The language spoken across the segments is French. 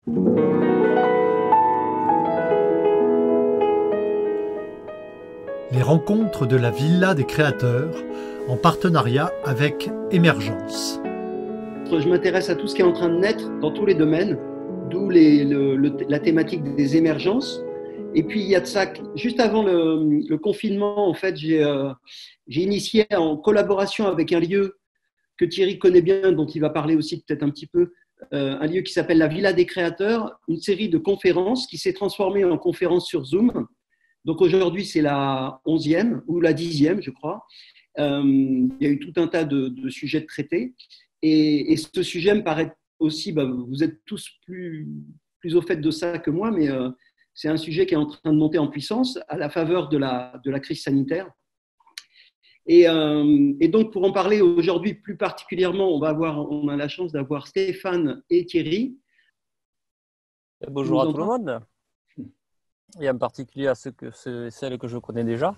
Les rencontres de la Villa des créateurs en partenariat avec Émergence. Je m'intéresse à tout ce qui est en train de naître dans tous les domaines, d'où la thématique des émergences. Et puis il y a de ça, juste avant le confinement, en fait, j'ai initié en collaboration avec un lieu que Thierry connaît bien, dont il va parler aussi peut-être un petit peu, un lieu qui s'appelle la Villa des créateurs, une série de conférences qui s'est transformée en conférence sur Zoom. Donc aujourd'hui, c'est la 11e ou la 10e, je crois. Il y a eu tout un tas de sujets traités. Et ce sujet me paraît aussi, vous êtes tous plus au fait de ça que moi, mais c'est un sujet qui est en train de monter en puissance à la faveur de la crise sanitaire. Et donc, pour en parler aujourd'hui plus particulièrement, on a la chance d'avoir Stéphane et Thierry. Bonjour à tout le monde, et en particulier à celles que je connais déjà.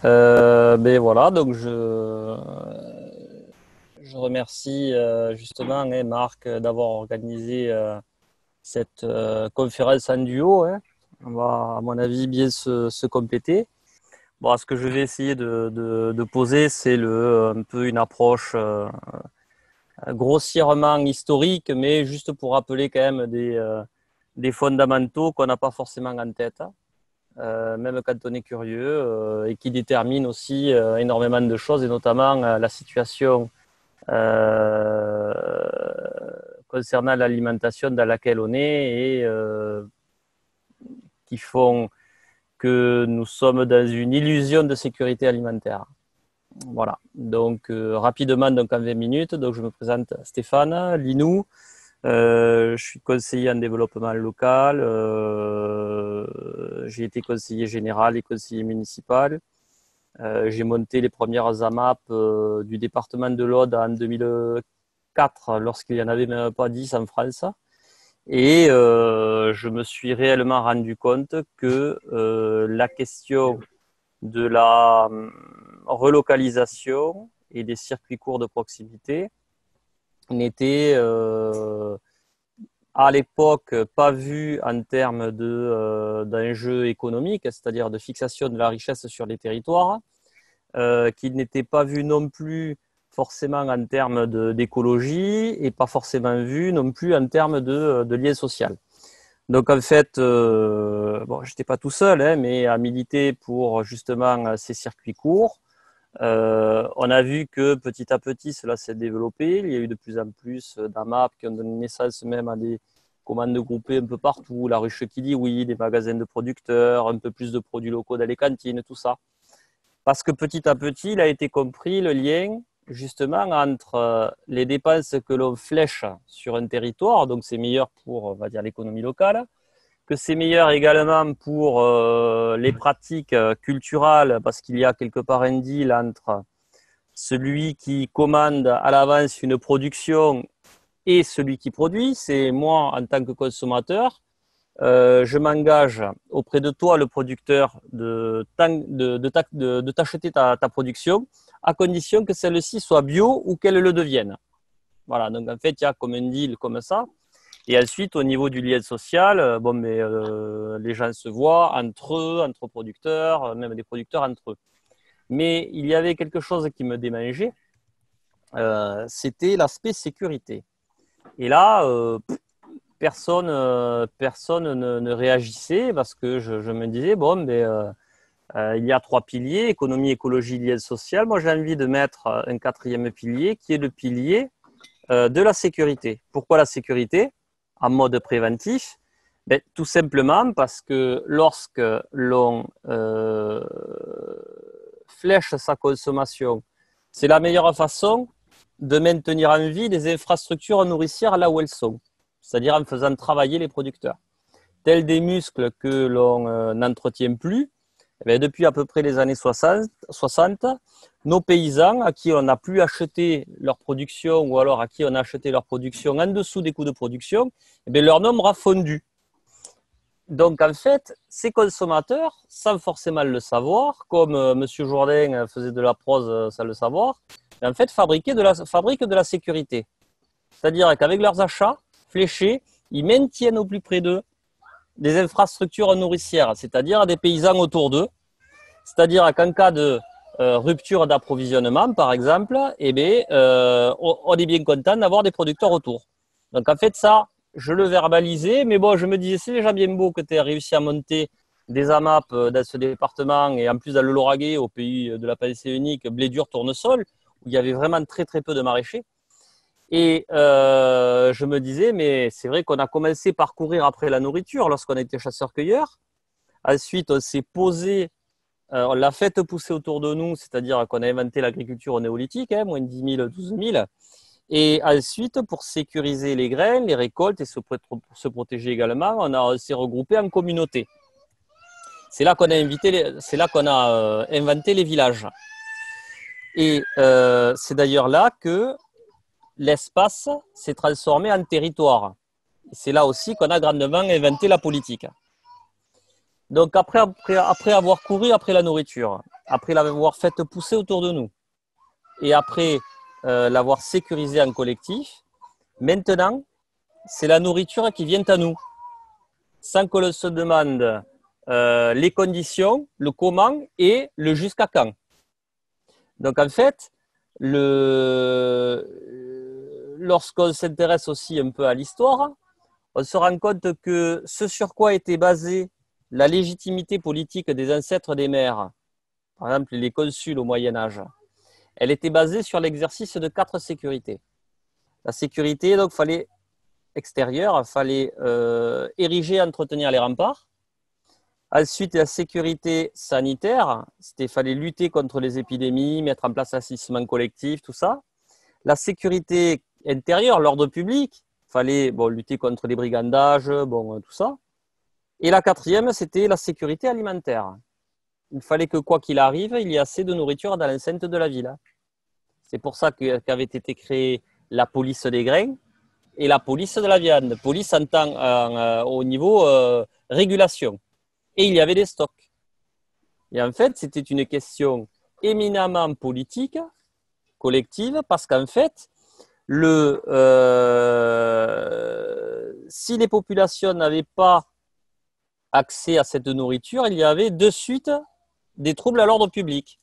Mais voilà, donc je remercie justement Marc d'avoir organisé cette conférence en duo. On va, à mon avis, bien se compléter. Bon, ce que je vais essayer de poser, c'est un peu une approche grossièrement historique, mais juste pour rappeler quand même des fondamentaux qu'on n'a pas forcément en tête, même quand on est curieux, et qui déterminent aussi énormément de choses, et notamment la situation concernant l'alimentation dans laquelle on est, et qui font que nous sommes dans une illusion de sécurité alimentaire. Voilà, donc rapidement, donc en 20 minutes, donc je me présente Stéphane Linou, je suis conseiller en développement local, j'ai été conseiller général et conseiller municipal, j'ai monté les premières AMAP du département de l'Aude en 2004, lorsqu'il n'y en avait même pas 10 en France. Et je me suis réellement rendu compte que la question de la relocalisation et des circuits courts de proximité n'était à l'époque pas vue en termes d'enjeux économiques, c'est-à-dire de fixation de la richesse sur les territoires, qui n'était pas vue non plus forcément en termes d'écologie et pas forcément vu non plus en termes de lien social. Donc en fait, bon, j'étais pas tout seul, mais à militer pour justement ces circuits courts. On a vu que petit à petit cela s'est développé. Il y a eu de plus en plus d'AMAP qui ont donné naissance même à des commandes groupées un peu partout, la ruche qui dit oui, des magasins de producteurs, un peu plus de produits locaux dans les cantines, tout ça. Parce que petit à petit, il a été compris le lien justement entre les dépenses que l'on flèche sur un territoire, donc c'est meilleur pour, on va dire, l'économie locale, que c'est meilleur également pour les pratiques culturelles, parce qu'il y a quelque part un deal entre celui qui commande à l'avance une production et celui qui produit. C'est moi, en tant que consommateur, je m'engage auprès de toi, le producteur, de t'acheter ta production, à condition que celle-ci soit bio ou qu'elle le devienne. Voilà, donc en fait, il y a comme un deal comme ça. Et ensuite, au niveau du lien social, les gens se voient entre eux, entre producteurs, même des producteurs entre eux. Mais il y avait quelque chose qui me démangeait, c'était l'aspect sécurité. Et là, personne ne réagissait parce que je me disais, il y a 3 piliers, économie, écologie, lien social. Moi, j'ai envie de mettre un 4e pilier qui est le pilier de la sécurité. Pourquoi la sécurité en mode préventif? Tout simplement parce que lorsque l'on flèche sa consommation, c'est la meilleure façon de maintenir en vie des infrastructures nourricières là où elles sont, c'est-à-dire en faisant travailler les producteurs. Tels des muscles que l'on n'entretient plus, depuis à peu près les années 60, nos paysans à qui on n'a plus acheté leur production ou alors à qui on a acheté leur production en dessous des coûts de production, leur nombre a fondu. Donc en fait, ces consommateurs, sans forcément le savoir, comme M. Jourdain faisait de la prose sans le savoir, en fait fabriquent de la sécurité. C'est-à-dire qu'avec leurs achats fléchés, ils maintiennent au plus près d'eux des infrastructures nourricières, c'est-à-dire des paysans autour d'eux. C'est-à-dire qu'en cas de rupture d'approvisionnement, par exemple, eh bien, on est bien content d'avoir des producteurs autour. Donc en fait, ça, je le verbalisais, mais bon, je me disais, c'est déjà bien beau que tu aies réussi à monter des AMAP dans ce département et en plus dans le Lauragais, au pays de la pensée unique, blé dur, tournesol, où il y avait vraiment très très peu de maraîchers. Et je me disais, mais c'est vrai qu'on a commencé par courir après la nourriture lorsqu'on était chasseurs-cueilleurs. Ensuite, on s'est posé, on l'a fait pousser autour de nous, c'est-à-dire qu'on a inventé l'agriculture au néolithique, hein, moins de 10 000, 12 000. Et ensuite, pour sécuriser les graines, les récoltes et pour se protéger également, on s'est regroupé en communauté. C'est là qu'on a inventé les villages. Et c'est d'ailleurs là que l'espace s'est transformé en territoire. C'est là aussi qu'on a grandement inventé la politique. Donc après avoir couru après la nourriture, après l'avoir faite pousser autour de nous, et après l'avoir sécurisée en collectif, maintenant, c'est la nourriture qui vient à nous, sans que l'on se demande les conditions, le comment et le jusqu'à quand. Donc en fait, lorsqu'on s'intéresse aussi un peu à l'histoire, on se rend compte que ce sur quoi était basée la légitimité politique des ancêtres des maires, par exemple les consuls au Moyen-Âge, elle était basée sur l'exercice de 4 sécurités. La sécurité, donc, fallait extérieure, fallait ériger et entretenir les remparts. Ensuite, la sécurité sanitaire, il fallait lutter contre les épidémies, mettre en place l'assistance collectif, tout ça. La sécurité intérieure, l'ordre public, il fallait lutter contre les brigandages, tout ça. Et la 4e, c'était la sécurité alimentaire. Il fallait que, quoi qu'il arrive, il y ait assez de nourriture dans l'enceinte de la ville. C'est pour ça qu'avait été créée la police des grains et la police de la viande. Police au niveau régulation. Et il y avait des stocks. Et en fait, c'était une question éminemment politique, collective, parce qu'en fait, si les populations n'avaient pas accès à cette nourriture, il y avait de suite des troubles à l'ordre public.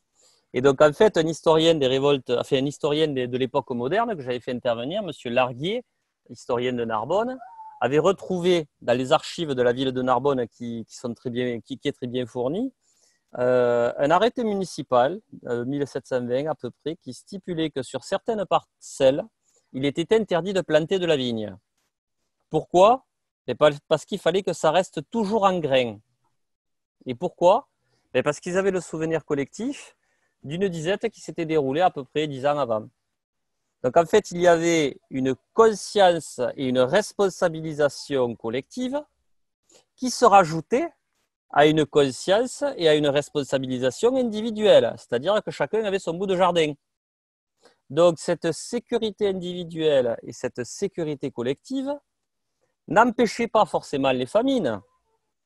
Et donc, en fait, un historien des révoltes, un historien de l'époque moderne que j'avais fait intervenir, M. Larguier, historien de Narbonne, avait retrouvé dans les archives de la ville de Narbonne, qui est très bien fourni, un arrêté municipal, 1720 à peu près, qui stipulait que sur certaines parcelles, il était interdit de planter de la vigne. Pourquoi ? Parce qu'il fallait que ça reste toujours en grain. Et pourquoi ? Parce qu'ils avaient le souvenir collectif d'une disette qui s'était déroulée à peu près 10 ans avant. Donc en fait, il y avait une conscience et une responsabilisation collective qui se rajoutaient à une conscience et à une responsabilisation individuelle, c'est-à-dire que chacun avait son bout de jardin. Donc cette sécurité individuelle et cette sécurité collective n'empêchaient pas forcément les famines,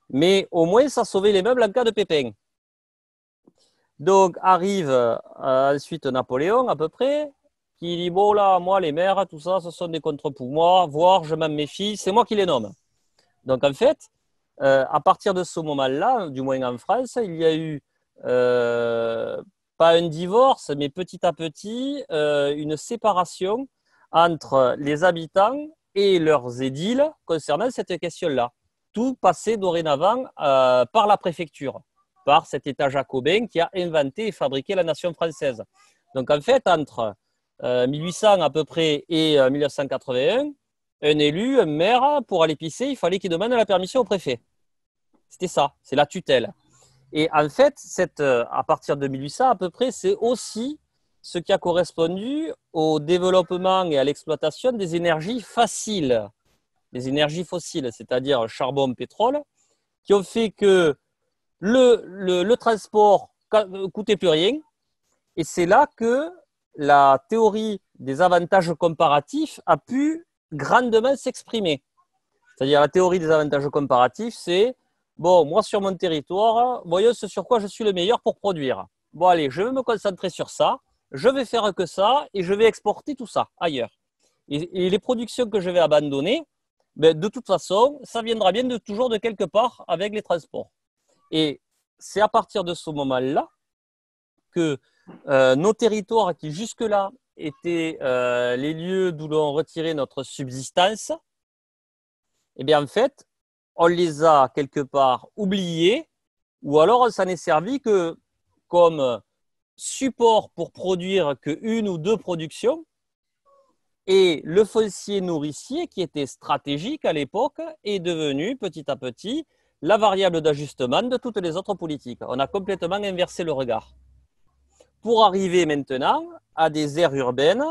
mais au moins ça sauvait les meubles en cas de pépin. Donc arrive ensuite Napoléon à peu près, qui dit, bon là, moi les maires, tout ça, ce sont des contre-pouvoirs, voire je m'en méfie, c'est moi qui les nomme. Donc en fait, à partir de ce moment-là, du moins en France, il y a eu pas un divorce, mais petit à petit, une séparation entre les habitants et leurs édiles concernant cette question-là. Tout passait dorénavant par la préfecture, par cet État jacobin qui a inventé et fabriqué la nation française. Donc en fait, entre 1800 à peu près et 1981, un élu, un maire, pour aller pisser, il fallait qu'il demande la permission au préfet. C'était ça, c'est la tutelle. Et en fait, à partir de 1800 à peu près, c'est aussi ce qui a correspondu au développement et à l'exploitation des énergies faciles, des énergies fossiles, c'est-à-dire charbon, pétrole, qui ont fait que le transport ne coûtait plus rien. Et c'est là que la théorie des avantages comparatifs a pu grandement s'exprimer. C'est-à-dire la théorie des avantages comparatifs, c'est bon, moi sur mon territoire, voyons ce sur quoi je suis le meilleur pour produire. Bon allez, je vais me concentrer sur ça, je vais faire que ça et je vais exporter tout ça ailleurs. Et les productions que je vais abandonner, Mais de toute façon, ça viendra bien toujours de quelque part avec les transports. Et c'est à partir de ce moment-là que nos territoires qui jusque-là étaient les lieux d'où l'on retirait notre subsistance, eh bien en fait, on les a quelque part oubliés, ou alors on s'en est servi que comme support pour produire qu'une ou deux productions. Et le foncier nourricier, qui était stratégique à l'époque, est devenu petit à petit la variable d'ajustement de toutes les autres politiques. On a complètement inversé le regard. Pour arriver maintenant à des aires urbaines,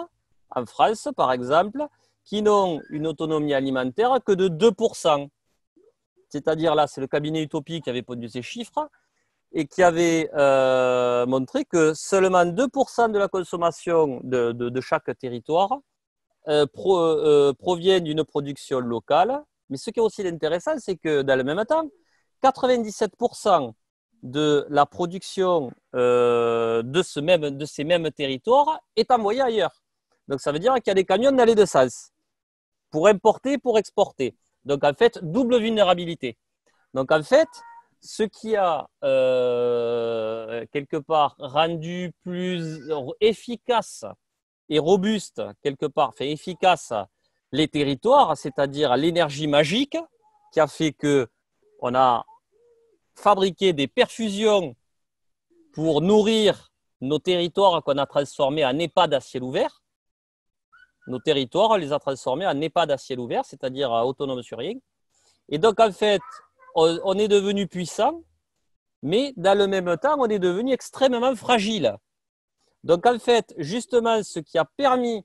en France par exemple, qui n'ont une autonomie alimentaire que de 2%. C'est-à-dire là, c'est le cabinet Utopie qui avait pondu ces chiffres et qui avait montré que seulement 2% de la consommation de chaque territoire proviennent d'une production locale. Mais ce qui est aussi intéressant, c'est que dans le même temps, 97% de la production de ces mêmes territoires est envoyée ailleurs. Donc ça veut dire qu'il y a des camions dans les deux sens, pour importer, pour exporter. Donc en fait, double vulnérabilité. Donc en fait, ce qui a quelque part rendu plus efficace et robuste, quelque part, fait efficace les territoires, c'est-à-dire l'énergie magique qui a fait qu'on a fabriqué des perfusions pour nourrir nos territoires qu'on a transformés en EHPAD à ciel ouvert. Nos territoires, on les a transformés en EHPAD à ciel ouvert, c'est-à-dire autonomes sur rien. Et donc, en fait, on est devenu puissant, mais dans le même temps, on est devenu extrêmement fragile. Donc, en fait, justement, ce qui a permis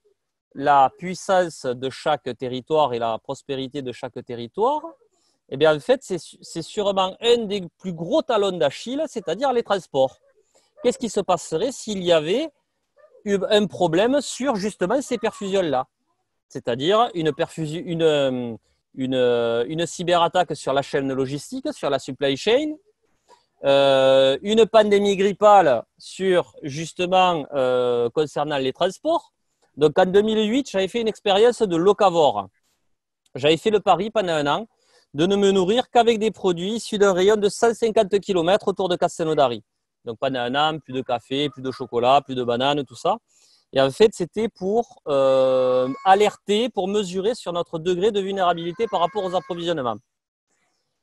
la puissance de chaque territoire et la prospérité de chaque territoire, eh bien, en fait, c'est sûrement un des plus gros talons d'Achille, c'est-à-dire les transports. Qu'est-ce qui se passerait s'il y avait un problème sur justement ces perfusions-là? C'est-à-dire une cyberattaque sur la chaîne logistique, sur la supply chain, une pandémie grippale sur justement concernant les transports. Donc en 2008, j'avais fait une expérience de locavore. J'avais fait le pari pendant un an de ne me nourrir qu'avec des produits issus d'un rayon de 150 km autour de Castelnaudary. Donc pendant un an, plus de café, plus de chocolat, plus de bananes, tout ça. Et en fait, c'était pour alerter, pour mesurer sur notre degré de vulnérabilité par rapport aux approvisionnements.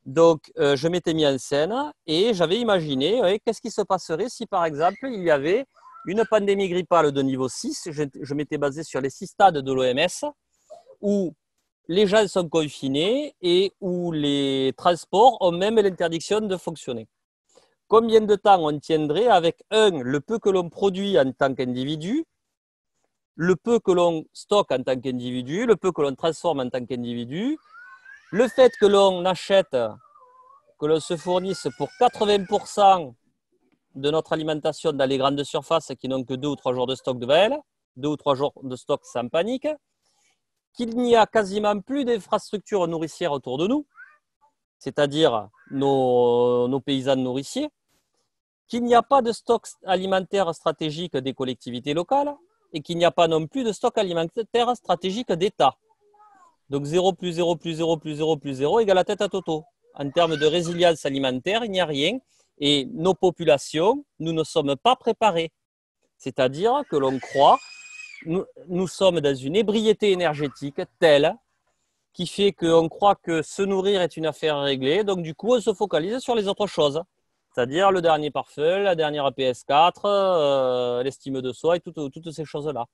Donc, je m'étais mis en scène et j'avais imaginé qu'est-ce qui se passerait si, par exemple, il y avait une pandémie grippale de niveau 6. Je m'étais basé sur les 6 stades de l'OMS où les gens sont confinés et où les transports ont même l'interdiction de fonctionner. Combien de temps on tiendrait avec, le peu que l'on produit en tant qu'individu, le peu que l'on stocke en tant qu'individu, le peu que l'on transforme en tant qu'individu, le fait que l'on achète, que l'on se fournisse pour 80% de notre alimentation dans les grandes surfaces qui n'ont que 2 ou 3 jours de stock devant elles, 2 ou 3 jours de stock sans panique, qu'il n'y a quasiment plus d'infrastructures nourricières autour de nous, c'est-à-dire nos paysans nourriciers, qu'il n'y a pas de stock alimentaire stratégique des collectivités locales et qu'il n'y a pas non plus de stock alimentaire stratégique d'État. Donc 0 plus 0 plus 0 plus 0 plus 0 égale la tête à Toto. En termes de résilience alimentaire, il n'y a rien. Et nos populations, nous ne sommes pas préparés. C'est-à-dire que l'on croit, nous sommes dans une ébriété énergétique telle qui fait qu'on croit que se nourrir est une affaire réglée. Donc du coup, on se focalise sur les autres choses. C'est-à-dire le dernier parfum, la dernière PS4, l'estime de soi et toutes ces choses-là.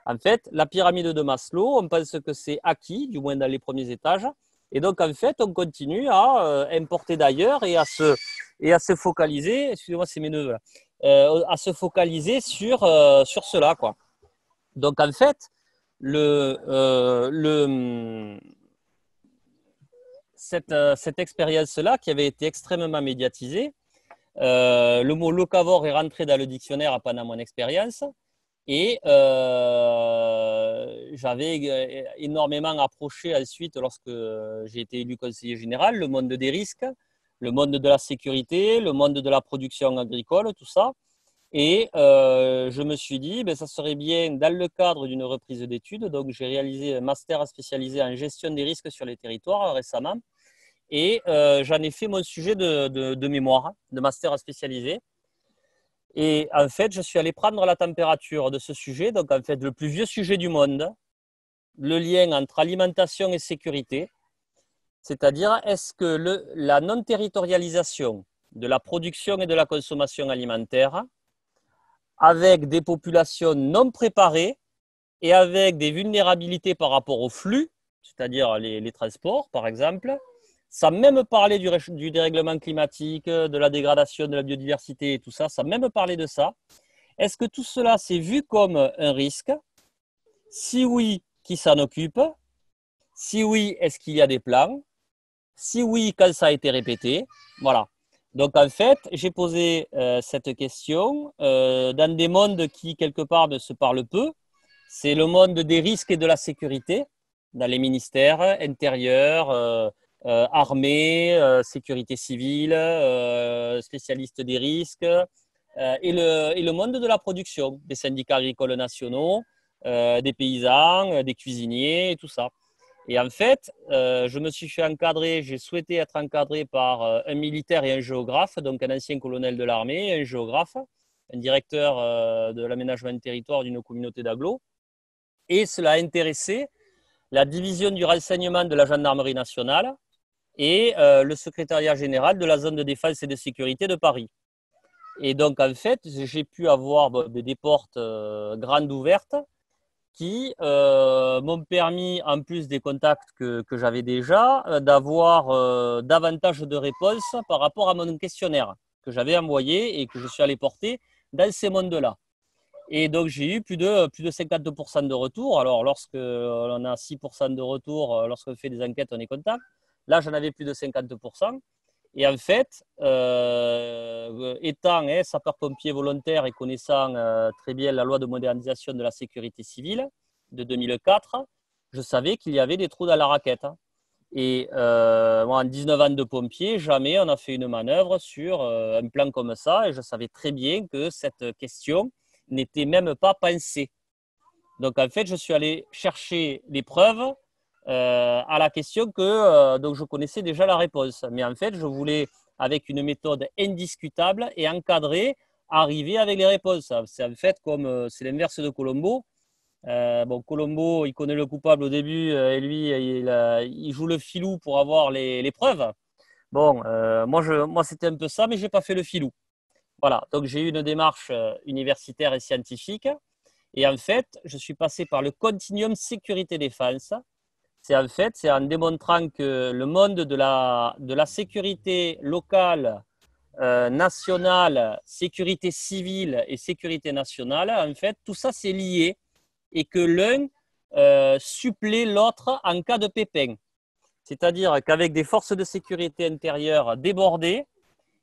En fait, la pyramide de Maslow, on pense que c'est acquis, du moins dans les premiers étages. Et donc, en fait, on continue à importer d'ailleurs et à se focaliser, excusez-moi, c'est mes neveux, à se focaliser sur cela, quoi. Donc, en fait, cette expérience-là qui avait été extrêmement médiatisée, le mot locavore est rentré dans le dictionnaire pendant mon expérience. Et j'avais énormément approché ensuite, lorsque j'ai été élu conseiller général, le monde des risques, le monde de la sécurité, le monde de la production agricole, tout ça. Et je me suis dit, ça serait bien, dans le cadre d'une reprise d'études, donc j'ai réalisé un master spécialisé en gestion des risques sur les territoires récemment, et j'en ai fait mon sujet de mémoire, de master spécialisé. Et en fait, je suis allé prendre la température de ce sujet, donc en fait, le plus vieux sujet du monde, le lien entre alimentation et sécurité, c'est-à-dire est-ce que la non-territorialisation de la production et de la consommation alimentaire, avec des populations non préparées et avec des vulnérabilités par rapport au flux, c'est-à-dire les transports par exemple, sans même parler du dérèglement climatique, de la dégradation de la biodiversité et tout ça, sans même parler de ça, est-ce que tout cela c'est vu comme un risque? Si oui, qui s'en occupe? Si oui, est-ce qu'il y a des plans? Si oui, quand ça a été répété? Voilà. Donc en fait, j'ai posé cette question dans des mondes qui quelque part ne se parlent peu. C'est le monde des risques et de la sécurité dans les ministères intérieurs, armée, sécurité civile, spécialistes des risques et le monde de la production, des syndicats agricoles nationaux, des paysans, des cuisiniers et tout ça. Et en fait, je me suis fait encadrer, j'ai souhaité être encadré par un militaire et un géographe, donc un ancien colonel de l'armée, un géographe, un directeur de l'aménagement du territoire d'une communauté d'agglos. Et cela a intéressé la division du renseignement de la gendarmerie nationale et le secrétariat général de la zone de défense et de sécurité de Paris. Et donc, en fait, j'ai pu avoir des portes grandes ouvertes qui m'ont permis, en plus des contacts que j'avais déjà, d'avoir davantage de réponses par rapport à mon questionnaire que j'avais envoyé et que je suis allé porter dans ces mondes-là. Et donc, j'ai eu plus de 52% de retour. Alors, lorsqu'on a 6% de retour, lorsqu'on fait des enquêtes, on est content. Là, j'en avais plus de 50%. Et en fait, étant sapeur-pompier volontaire et connaissant très bien la loi de modernisation de la sécurité civile de 2004, je savais qu'il y avait des trous dans la raquette. Et moi, en 19 ans de pompier, jamais on a fait une manœuvre sur un plan comme ça. Et je savais très bien que cette question n'était même pas pensée. Donc, en fait, je suis allé chercher les preuves à la question donc je connaissais déjà la réponse. Mais en fait, je voulais, avec une méthode indiscutable et encadrée, arriver avec les réponses. C'est en fait comme c'est l'inverse de Colombo. Colombo, il connaît le coupable au début et lui, il joue le filou pour avoir les preuves. Moi, c'était un peu ça, mais je n'ai pas fait le filou. Voilà, donc j'ai eu une démarche universitaire et scientifique. Et en fait, je suis passé par le continuum sécurité-défense. C'est en démontrant que le monde de la sécurité locale, nationale, sécurité civile et sécurité nationale, en fait, tout ça c'est lié et que l'un supplée l'autre en cas de pépin. C'est-à-dire qu'avec des forces de sécurité intérieure débordées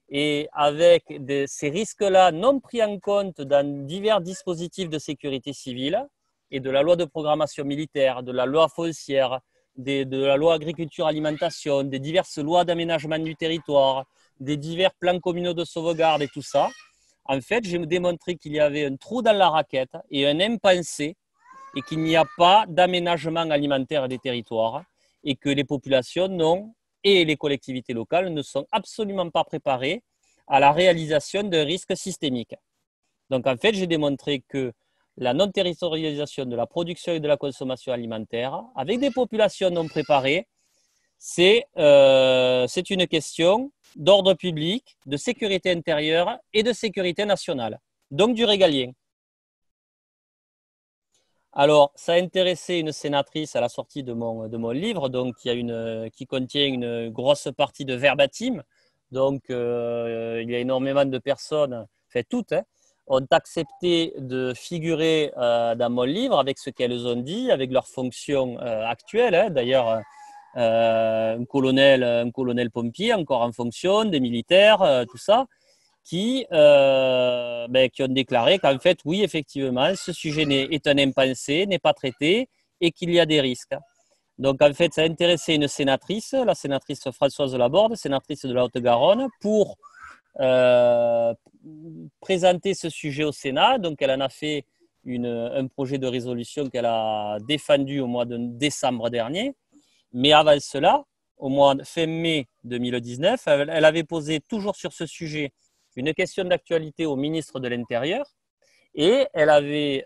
et avec ces risques-là non pris en compte dans divers dispositifs de sécurité civile et de la loi de programmation militaire, de la loi foncière, de la loi agriculture-alimentation, des diverses lois d'aménagement du territoire, des divers plans communaux de sauvegarde et tout ça, en fait, j'ai démontré qu'il y avait un trou dans la raquette et un impensé et qu'il n'y a pas d'aménagement alimentaire des territoires et que les populations et les collectivités locales ne sont absolument pas préparées à la réalisation d'un risque systémique. Donc, en fait, j'ai démontré que la non-territorialisation de la production et de la consommation alimentaire avec des populations non préparées, c'est une question d'ordre public, de sécurité intérieure et de sécurité nationale, donc du régalien. Alors, ça a intéressé une sénatrice à la sortie de mon livre, donc qui contient une grosse partie de verbatim. Donc, il y a énormément de personnes, enfin toutes, ont accepté de figurer dans mon livre avec ce qu'elles ont dit, avec leurs fonctions actuelles. D'ailleurs, un colonel pompier encore en fonction, des militaires, tout ça, qui ont déclaré qu'en fait, oui, effectivement, ce sujet est un impensé, n'est pas traité et qu'il y a des risques. Donc, en fait, ça a intéressé une sénatrice, la sénatrice Françoise Laborde, sénatrice de la Haute-Garonne, pour présenté ce sujet au Sénat. Donc, elle en a fait un projet de résolution qu'elle a défendu au mois de décembre dernier. Mais avant cela, au mois de fin mai 2019, elle avait posé toujours sur ce sujet une question d'actualité au ministre de l'Intérieur. Et elle avait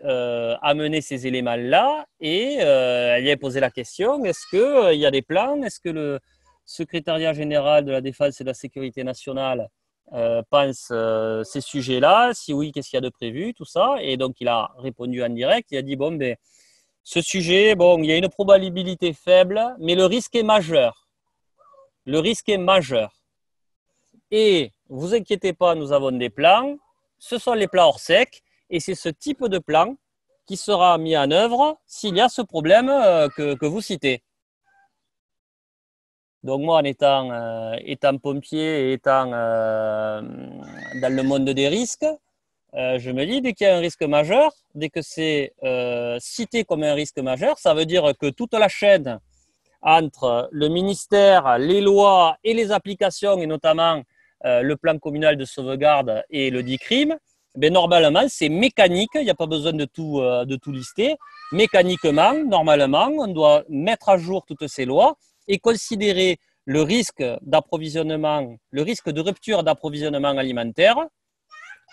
amené ces éléments-là et elle lui avait posé la question, est-ce qu'il y a des plans? Est-ce que le secrétariat général de la Défense et de la Sécurité nationale pense ces sujets-là? Si oui, qu'est-ce qu'il y a de prévu? Tout ça. Et donc, il a répondu en direct. Il a dit, bon, ben, ce sujet, bon, il y a une probabilité faible, mais le risque est majeur. Le risque est majeur. Et vous inquiétez pas, nous avons des plans. Ce sont les plans hors sec. Et c'est ce type de plan qui sera mis en œuvre s'il y a ce problème que vous citez. Donc moi, en étant pompier et étant dans le monde des risques, je me dis, dès qu'il y a un risque majeur, dès que c'est cité comme un risque majeur, ça veut dire que toute la chaîne entre le ministère, les lois et les applications, et notamment le plan communal de sauvegarde et le DICRIM, ben normalement, c'est mécanique, il n'y a pas besoin de tout lister. Mécaniquement, normalement, on doit mettre à jour toutes ces lois et considérer le risque d'approvisionnement, le risque de rupture d'approvisionnement alimentaire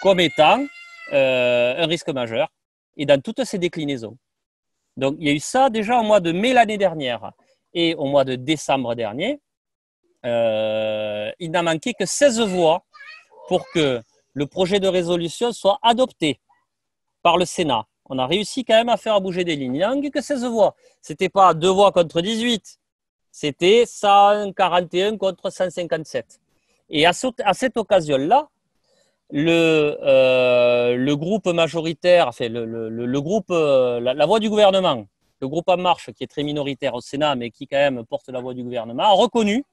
comme étant un risque majeur et dans toutes ces déclinaisons. Donc, il y a eu ça déjà au mois de mai l'année dernière et au mois de décembre dernier. Il n'a manqué que 16 voix pour que le projet de résolution soit adopté par le Sénat. On a réussi quand même à faire bouger des lignes. Il n'y a que 16 voix. Ce n'était pas 2 voix contre 18. C'était 141 contre 157. Et à cette occasion-là, le groupe majoritaire, enfin le groupe, la voix du gouvernement, le groupe En Marche, qui est très minoritaire au Sénat, mais qui quand même porte la voix du gouvernement, a reconnu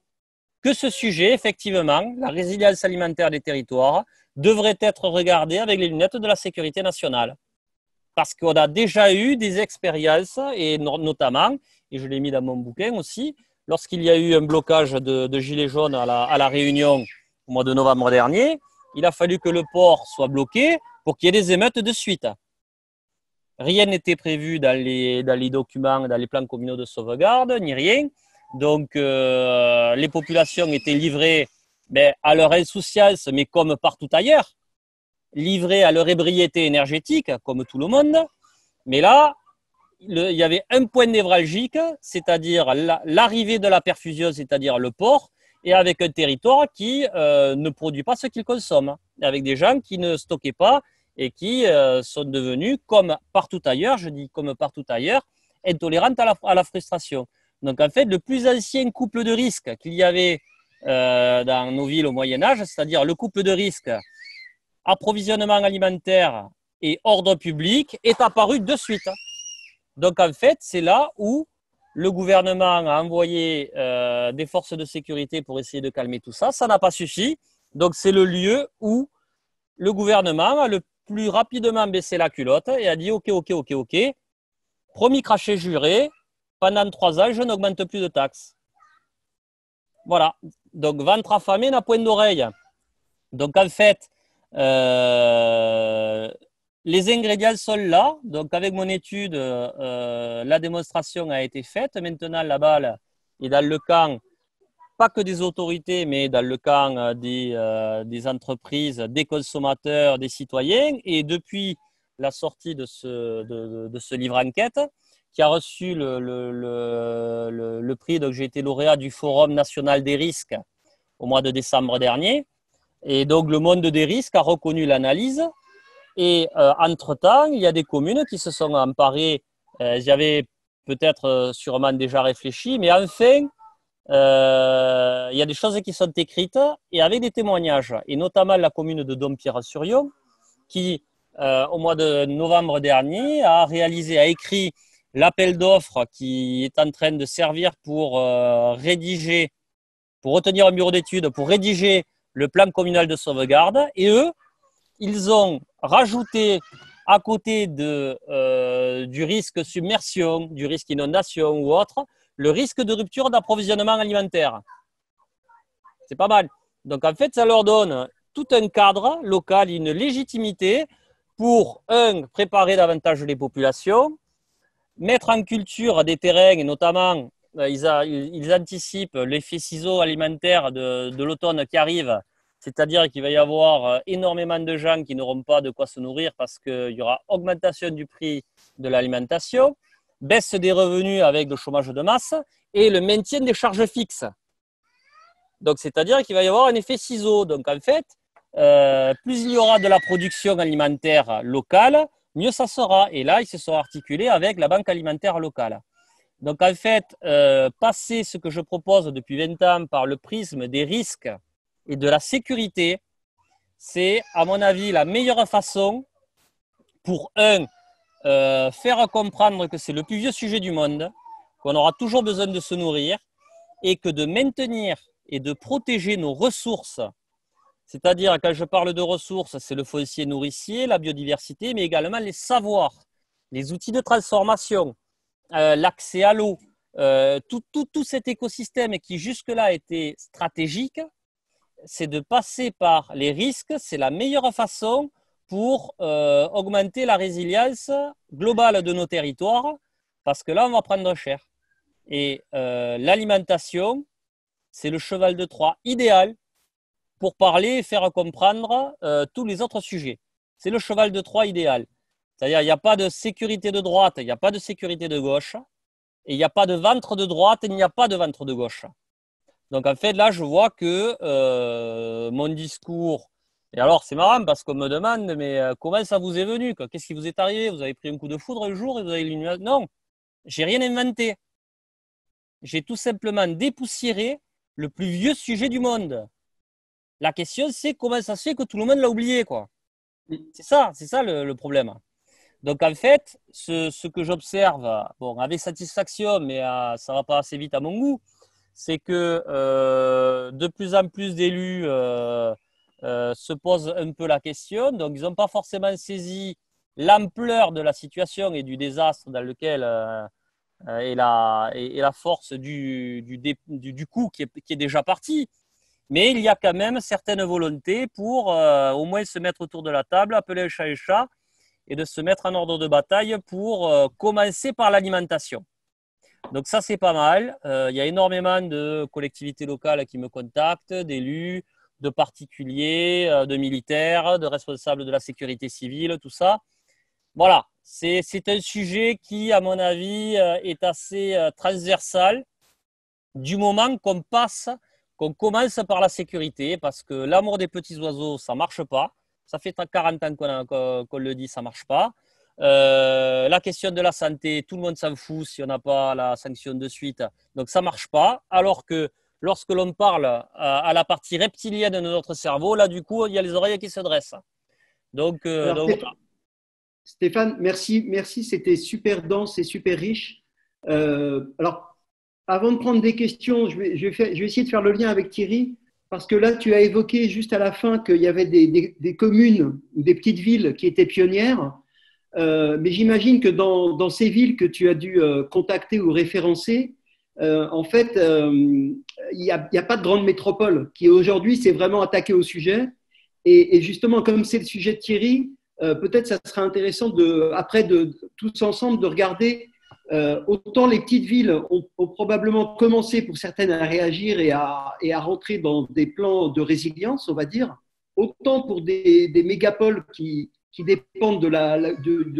que ce sujet, effectivement, la résilience alimentaire des territoires, devrait être regardé avec les lunettes de la sécurité nationale. Parce qu'on a déjà eu des expériences, et notamment, et je l'ai mis dans mon bouquin aussi, lorsqu'il y a eu un blocage de gilets jaunes à la Réunion au mois de novembre dernier, il a fallu que le port soit bloqué pour qu'il y ait des émeutes de suite. Rien n'était prévu dans les documents, dans les plans communaux de sauvegarde, ni rien. Donc, les populations étaient livrées à leur insouciance, mais comme partout ailleurs, livrées à leur ébriété énergétique, comme tout le monde. Mais là, il y avait un point névralgique, c'est-à-dire l'arrivée de la perfusion, c'est-à-dire le port, et avec un territoire qui ne produit pas ce qu'il consomme, avec des gens qui ne stockaient pas et qui sont devenus, comme partout ailleurs, je dis comme partout ailleurs, intolérants à la frustration. Donc en fait, le plus ancien couple de risques qu'il y avait dans nos villes au Moyen-Âge, c'est-à-dire le couple de risques approvisionnement alimentaire et ordre public, est apparu de suite. Donc en fait, c'est là où le gouvernement a envoyé des forces de sécurité pour essayer de calmer tout ça. Ça n'a pas suffi. Donc c'est le lieu où le gouvernement a le plus rapidement baissé la culotte et a dit ok, promis craché juré, pendant 3 ans, je n'augmente plus de taxes. Voilà. Donc ventre affamé n'a point d'oreille. Donc en fait, les ingrédients sont là. Donc, avec mon étude, la démonstration a été faite. Maintenant, la balle est dans le camp, pas que des autorités, mais dans le camp des entreprises, des consommateurs, des citoyens. Et depuis la sortie de ce livre enquête, qui a reçu le prix, donc j'ai été lauréat du Forum national des risques au mois de décembre dernier. Et donc, le monde des risques a reconnu l'analyse. Et entre-temps, il y a des communes qui se sont emparées. J'y avais peut-être sûrement déjà réfléchi, mais enfin, il y a des choses qui sont écrites et avec des témoignages. Et notamment la commune de Dompierre-sur-Yon, qui, au mois de novembre dernier, a écrit l'appel d'offres qui est en train de servir pour retenir un bureau d'études, pour rédiger le plan communal de sauvegarde. Et eux, ils ont rajouté à côté du risque submersion, du risque inondation ou autre, le risque de rupture d'approvisionnement alimentaire. C'est pas mal. Donc en fait, ça leur donne tout un cadre local, une légitimité pour, préparer davantage les populations, mettre en culture des terrains, et notamment, ils anticipent l'effet ciseau alimentaire de l'automne qui arrive, c'est-à-dire qu'il va y avoir énormément de gens qui n'auront pas de quoi se nourrir parce qu'il y aura augmentation du prix de l'alimentation, baisse des revenus avec le chômage de masse et le maintien des charges fixes. Donc, c'est-à-dire qu'il va y avoir un effet ciseau. Donc, en fait, plus il y aura de la production alimentaire locale, mieux ça sera. Et là, ils se sont articulés avec la banque alimentaire locale. Donc, en fait, passer ce que je propose depuis 20 ans par le prisme des risques et de la sécurité, c'est, à mon avis, la meilleure façon pour, faire comprendre que c'est le plus vieux sujet du monde, qu'on aura toujours besoin de se nourrir et que de maintenir et de protéger nos ressources. C'est-à-dire, quand je parle de ressources, c'est le foncier nourricier, la biodiversité, mais également les savoirs, les outils de transformation, l'accès à l'eau, tout cet écosystème qui jusque-là était stratégique, c'est de passer par les risques. C'est la meilleure façon pour augmenter la résilience globale de nos territoires, parce que là, on va prendre cher. Et l'alimentation, c'est le cheval de Troie idéal pour parler et faire comprendre tous les autres sujets. C'est le cheval de Troie idéal. C'est-à-dire, il n'y a pas de sécurité de droite, il n'y a pas de sécurité de gauche, et il n'y a pas de ventre de droite, et il n'y a pas de ventre de gauche. Donc, en fait, là, je vois que mon discours… Et alors, c'est marrant parce qu'on me demande, mais comment ça vous est venu? Qu'est-ce qui vous est arrivé? Vous avez pris un coup de foudre un jour et vous avez l'illumination? Non, j'ai rien inventé. J'ai tout simplement dépoussiéré le plus vieux sujet du monde. La question, c'est comment ça se fait que tout le monde l'a oublié, quoi. C'est ça le problème. Donc, en fait, ce que j'observe, bon, avec satisfaction, mais ça ne va pas assez vite à mon goût, c'est que de plus en plus d'élus se posent un peu la question. Donc, ils n'ont pas forcément saisi l'ampleur de la situation et du désastre dans lequel est la force du coup qui est déjà parti. Mais il y a quand même certaines volontés pour au moins se mettre autour de la table, appeler un chat et chat, et de se mettre en ordre de bataille pour commencer par l'alimentation. Donc ça, c'est pas mal. Il y a énormément de collectivités locales qui me contactent, d'élus, de particuliers, de militaires, de responsables de la sécurité civile, tout ça. Voilà, c'est un sujet qui, à mon avis, est assez transversal du moment qu'on commence par la sécurité, parce que l'amour des petits oiseaux, ça ne marche pas. Ça fait 40 ans qu'on le dit, ça ne marche pas. La question de la santé, tout le monde s'en fout si on n'a pas la sanction de suite. Donc, ça ne marche pas. Alors que lorsque l'on parle à la partie reptilienne de notre cerveau, là, du coup, il y a les oreilles qui se dressent. Donc voilà. Stéphane, merci, c'était super dense et super riche. Alors, avant de prendre des questions, je vais essayer de faire le lien avec Thierry, parce que là, tu as évoqué juste à la fin qu'il y avait des communes ou des petites villes qui étaient pionnières, mais j'imagine que dans ces villes que tu as dû contacter ou référencer, en fait, il n'y a pas de grande métropole qui aujourd'hui s'est vraiment attaquée au sujet. Et justement, comme c'est le sujet de Thierry, peut-être ça serait intéressant après tous ensemble de regarder autant les petites villes ont probablement commencé pour certaines à réagir et à rentrer dans des plans de résilience, on va dire, autant pour des mégapoles qui dépendent de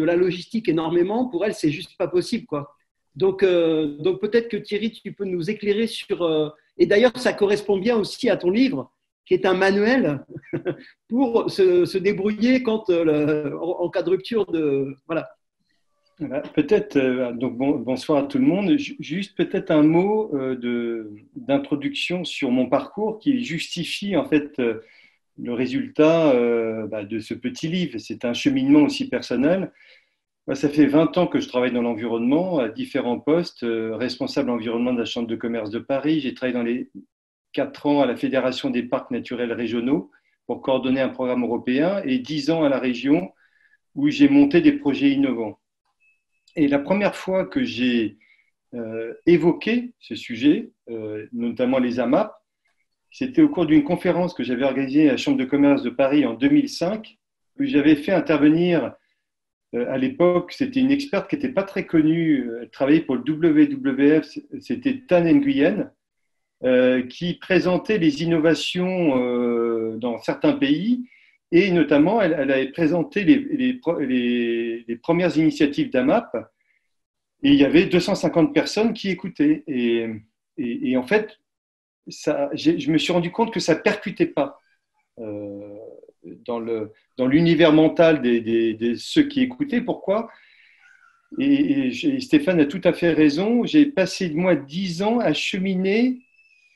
la logistique énormément, pour elles, c'est juste pas possible, quoi. Donc peut-être que Thierry, tu peux nous éclairer sur… et d'ailleurs, ça correspond bien aussi à ton livre, qui est un manuel pour se débrouiller en cas de rupture de… Voilà. Voilà, peut-être, donc bonsoir à tout le monde. Juste peut-être un mot d'introduction sur mon parcours qui justifie en fait le résultat de ce petit livre. C'est un cheminement aussi personnel. Moi, ça fait 20 ans que je travaille dans l'environnement à différents postes, responsable environnement de la Chambre de commerce de Paris. J'ai travaillé dans les 4 ans à la Fédération des parcs naturels régionaux pour coordonner un programme européen et 10 ans à la région où j'ai monté des projets innovants. Et la première fois que j'ai évoqué ce sujet, notamment les AMAP, C'était au cours d'une conférence que j'avais organisée à la Chambre de commerce de Paris en 2005, où j'avais fait intervenir, à l'époque, c'était une experte qui n'était pas très connue, elle travaillait pour le WWF, c'était Tan Nguyen, qui présentait les innovations dans certains pays, et notamment, elle avait présenté les premières initiatives d'AMAP, et il y avait 250 personnes qui écoutaient. Et en fait, je me suis rendu compte que ça ne percutait pas dans l'univers mental de ceux qui écoutaient. Pourquoi ? Et Stéphane a tout à fait raison. J'ai passé, moi, 10 ans à cheminer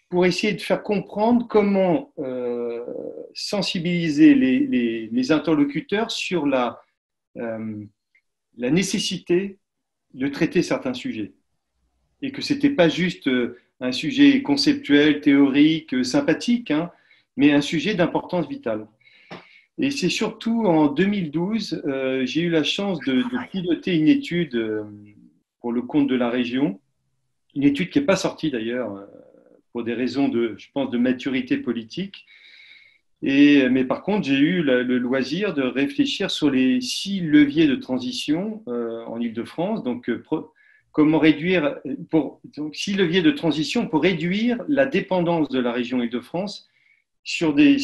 pour essayer de faire comprendre comment sensibiliser les interlocuteurs sur la nécessité de traiter certains sujets. Et que ce n'était pas juste un sujet conceptuel, théorique, sympathique, hein, mais un sujet d'importance vitale. Et c'est surtout en 2012, j'ai eu la chance de piloter une étude pour le compte de la région, une étude qui n'est pas sortie d'ailleurs, pour des raisons, je pense, de maturité politique. Mais par contre, j'ai eu le loisir de réfléchir sur les 6 leviers de transition en Île-de-France. Donc, comment réduire, donc 6 leviers de transition pour réduire la dépendance de la région Île-de-France sur des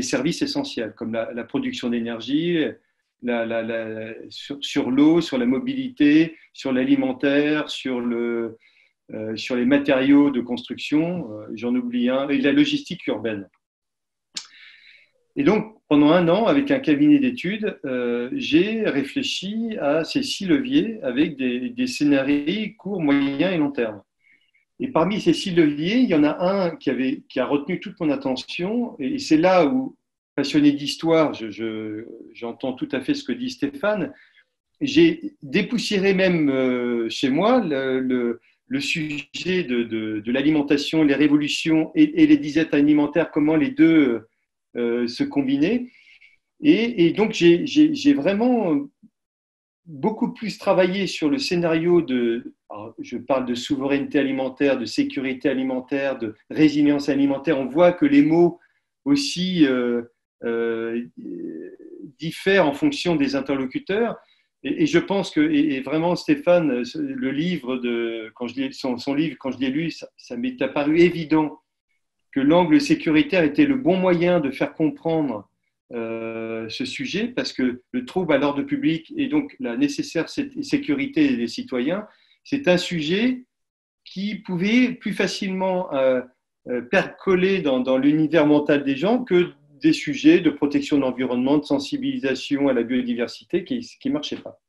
services essentiels, comme la production d'énergie, sur l'eau, sur la mobilité, sur l'alimentaire, sur les matériaux de construction, j'en oublie un, et la logistique urbaine. Et donc, pendant 1 an, avec un cabinet d'études, j'ai réfléchi à ces 6 leviers avec des scénarios court, moyen et long terme. Et parmi ces 6 leviers, il y en a un qui a retenu toute mon attention, et c'est là où, passionné d'histoire, j'entends tout à fait ce que dit Stéphane. J'ai dépoussiéré même chez moi le sujet de l'alimentation, les révolutions et les disettes alimentaires, comment les deux se combinaient. Et donc, j'ai vraiment beaucoup plus travaillé sur le scénario je parle de souveraineté alimentaire, de sécurité alimentaire, de résilience alimentaire. On voit que les mots aussi diffèrent en fonction des interlocuteurs. Et je pense que, et vraiment Stéphane, le livre, son livre, quand je l'ai lu, ça m'est apparu évident que l'angle sécuritaire était le bon moyen de faire comprendre ce sujet, parce que le trouble à l'ordre public et donc la nécessaire sécurité des citoyens, c'est un sujet qui pouvait plus facilement percoler dans l'univers mental des gens que des sujets de protection de l'environnement, de sensibilisation à la biodiversité qui ne marchaient pas.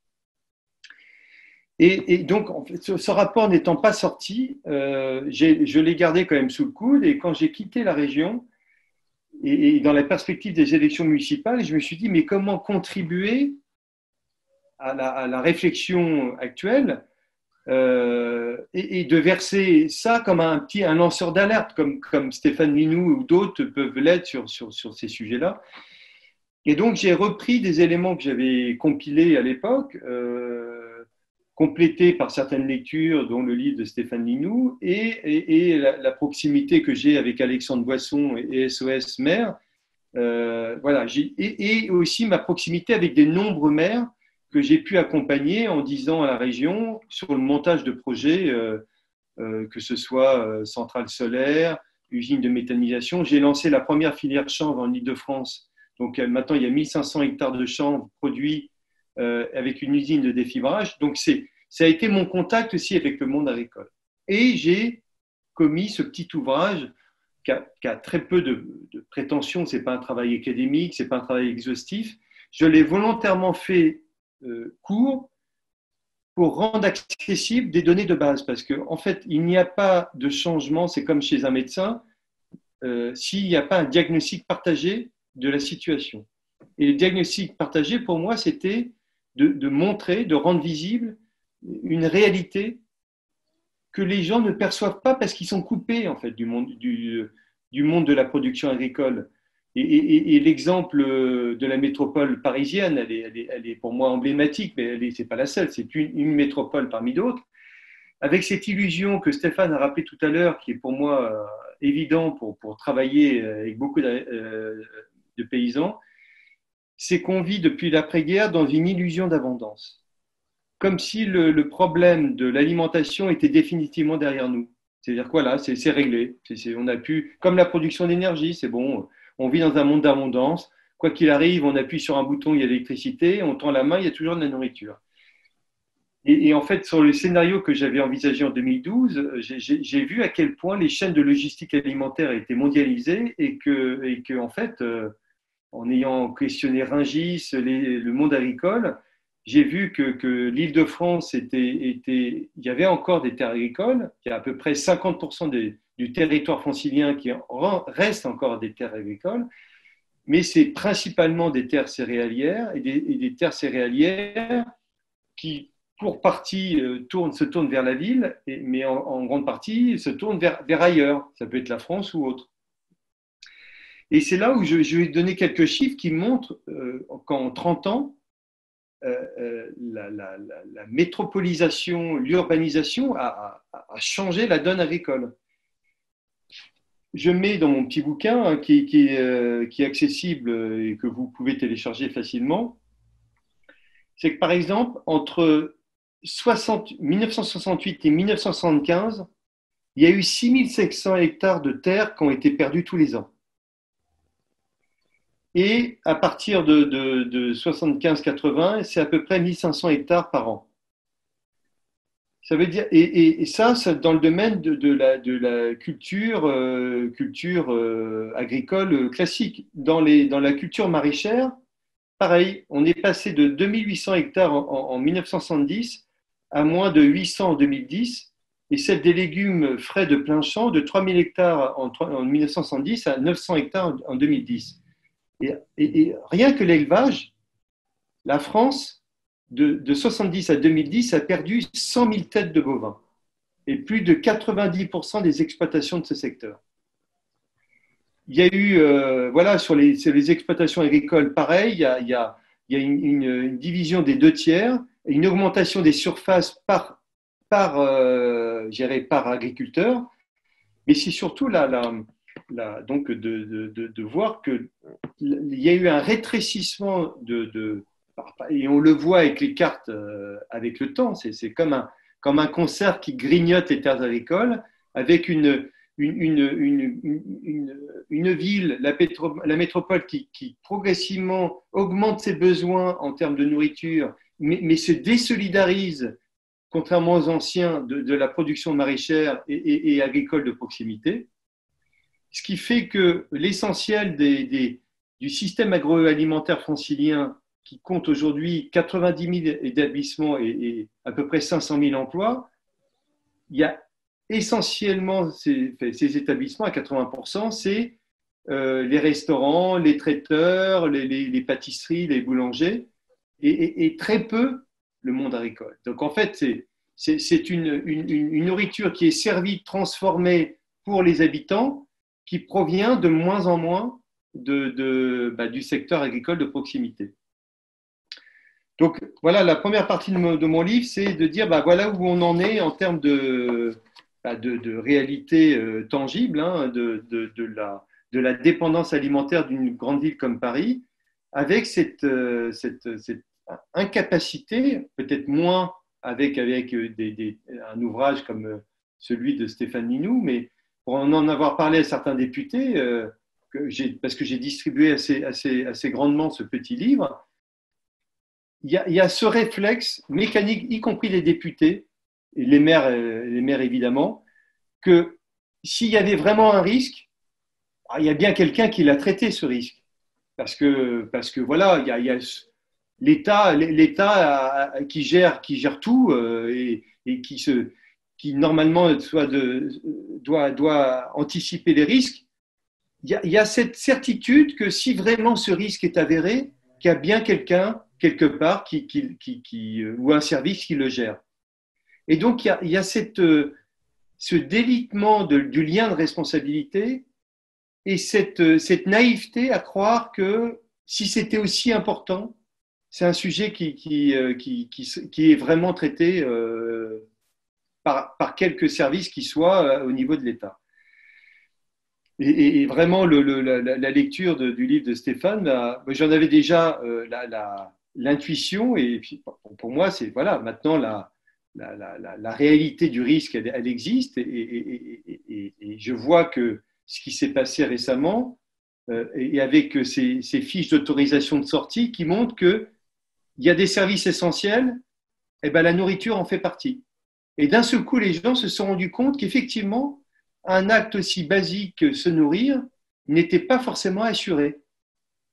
Et donc, en fait, ce rapport n'étant pas sorti, je l'ai gardé quand même sous le coude, et quand j'ai quitté la région, et dans la perspective des élections municipales, je me suis dit, mais comment contribuer à la réflexion actuelle et de verser ça comme un lanceur d'alerte, comme Stéphane Linou ou d'autres peuvent l'être sur ces sujets-là. Et donc, j'ai repris des éléments que j'avais compilés à l'époque, complétés par certaines lectures, dont le livre de Stéphane Linou, et la proximité que j'ai avec Alexandre Boisson et SOS Maires. Voilà, et aussi ma proximité avec des nombreux maires que j'ai pu accompagner en disant à la région sur le montage de projets, que ce soit centrale solaire, usine de méthanisation. J'ai lancé la première filière chanvre en Île-de-France. Donc maintenant, il y a 1500 hectares de chanvre produits avec une usine de défibrage. Donc ça a été mon contact aussi avec le monde agricole. Et j'ai commis ce petit ouvrage qui a très peu de prétention. Ce n'est pas un travail académique, ce n'est pas un travail exhaustif. Je l'ai volontairement fait court pour rendre accessible des données de base, parce qu'en fait, il n'y a pas de changement, c'est comme chez un médecin, s'il n'y a pas un diagnostic partagé de la situation. Et le diagnostic partagé, pour moi, c'était de montrer, de rendre visible une réalité que les gens ne perçoivent pas parce qu'ils sont coupés en fait, du monde de la production agricole. Et l'exemple de la métropole parisienne, elle est pour moi emblématique, mais ce n'est pas la seule, c'est une métropole parmi d'autres, avec cette illusion que Stéphane a rappelé tout à l'heure, qui est pour moi évident pour travailler avec beaucoup de paysans, c'est qu'on vit depuis l'après-guerre dans une illusion d'abondance. Comme si le problème de l'alimentation était définitivement derrière nous. C'est-à-dire que voilà, c'est réglé. On a pu, comme la production d'énergie, c'est bon, on vit dans un monde d'abondance. Quoi qu'il arrive, on appuie sur un bouton, il y a l'électricité, on tend la main, il y a toujours de la nourriture. Et en fait, sur le scénario que j'avais envisagé en 2012, j'ai vu à quel point les chaînes de logistique alimentaire étaient mondialisées et que en fait, en ayant questionné Rungis, le monde agricole, j'ai vu que l'Île-de-France il y avait encore des terres agricoles. Il y a à peu près 50% du territoire francilien qui reste encore des terres agricoles, mais c'est principalement des terres céréalières et des terres céréalières qui, pour partie, se tournent vers la ville, mais en grande partie se tournent vers ailleurs. Ça peut être la France ou autre. Et c'est là où je vais donner quelques chiffres qui montrent qu'en 30 ans, la métropolisation, l'urbanisation a changé la donne agricole. Je mets dans mon petit bouquin hein, qui est accessible et que vous pouvez télécharger facilement, c'est que par exemple, entre 1968 et 1975, il y a eu 6500 hectares de terres qui ont été perdus tous les ans. Et à partir de 75-80, c'est à peu près 1500 hectares par an. Ça veut dire, et ça dans le domaine de la culture agricole classique. Dans la culture maraîchère, pareil, on est passé de 2800 hectares en 1970 à moins de 800 en 2010, et celle des légumes frais de plein champ de 3000 hectares en 1970 à 900 hectares en 2010. Et rien que l'élevage, la France, de 70 à 2010, a perdu 100 000 têtes de bovins et plus de 90% des exploitations de ce secteur. Il y a eu, voilà, sur les exploitations agricoles, pareil, il y a une division des 2/3, une augmentation des surfaces par agriculteur, mais c'est surtout donc de voir qu'il y a eu un rétrécissement et on le voit avec les cartes avec le temps, c'est comme un concert qui grignote les terres agricoles avec une ville, la métropole qui progressivement augmente ses besoins en termes de nourriture, mais se désolidarise, contrairement aux anciens, de la production maraîchère et agricole de proximité. Ce qui fait que l'essentiel du système agroalimentaire francilien, qui compte aujourd'hui 90 000 établissements et à peu près 500 000 emplois, il y a essentiellement ces établissements, à 80%, c'est les restaurants, les traiteurs, les pâtisseries, les boulangers, et très peu le monde agricole. Donc en fait, c'est une nourriture qui est servie, transformée pour les habitants, qui provient de moins en moins du secteur agricole de proximité. Donc voilà, la première partie de mon livre, c'est de dire voilà où on en est en termes de réalité tangible, hein, de la dépendance alimentaire d'une grande ville comme Paris, avec cette incapacité, peut-être moins avec un ouvrage comme celui de Stéphane Linou, mais pour en avoir parlé à certains députés, parce que j'ai distribué assez grandement ce petit livre, il y a ce réflexe mécanique, y compris les députés, et les maires évidemment, que s'il y avait vraiment un risque, il y a bien quelqu'un qui l'a traité, ce risque. Parce que voilà, il y a l'État qui gère tout et qui normalement doit anticiper les risques. Il y a cette certitude que si vraiment ce risque est avéré, qu'il y a bien quelqu'un quelque part ou un service qui le gère. Et donc il y a ce délitement du lien de responsabilité et cette naïveté à croire que si c'était aussi important, c'est un sujet qui est vraiment traité par quelques services qui soient au niveau de l'État. Et vraiment, la lecture du livre de Stéphane, j'en avais déjà l'intuition, et puis pour moi, c'est voilà, maintenant la réalité du risque, elle existe, et je vois que ce qui s'est passé récemment, et avec ces fiches d'autorisation de sortie qui montrent qu'il y a des services essentiels, et ben la nourriture en fait partie. Et d'un seul coup, les gens se sont rendus compte qu'effectivement, un acte aussi basique que se nourrir n'était pas forcément assuré.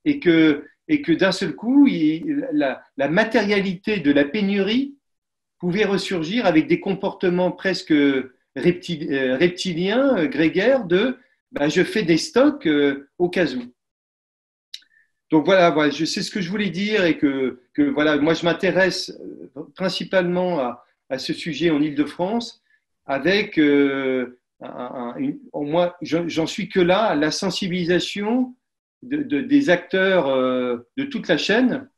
Et que d'un seul coup, la matérialité de la pénurie pouvait ressurgir avec des comportements presque reptiliens, grégaires, de je fais des stocks au cas où. Donc voilà, c'est ce que je voulais dire, et que voilà, moi je m'intéresse principalement à ce sujet en Île-de-France, avec moi, j'en suis que là, à la sensibilisation des acteurs de toute la chaîne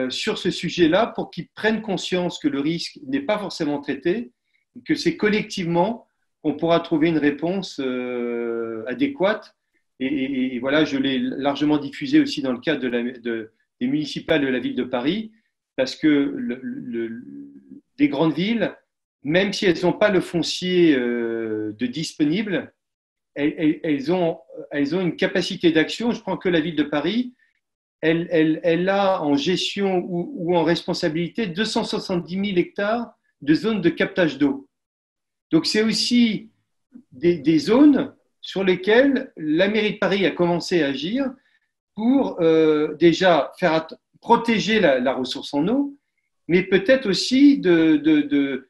sur ce sujet-là, pour qu'ils prennent conscience que le risque n'est pas forcément traité, que c'est collectivement qu'on pourra trouver une réponse adéquate. Et voilà, je l'ai largement diffusé aussi dans le cadre des municipales de la ville de Paris, parce que des grandes villes, même si elles n'ont pas le foncier de disponible, elles ont une capacité d'action. Je prends que la ville de Paris, elle a en gestion ou en responsabilité 270 000 hectares de zones de captage d'eau. Donc c'est aussi des zones sur lesquelles la mairie de Paris a commencé à agir pour déjà protéger la ressource en eau, mais peut-être aussi de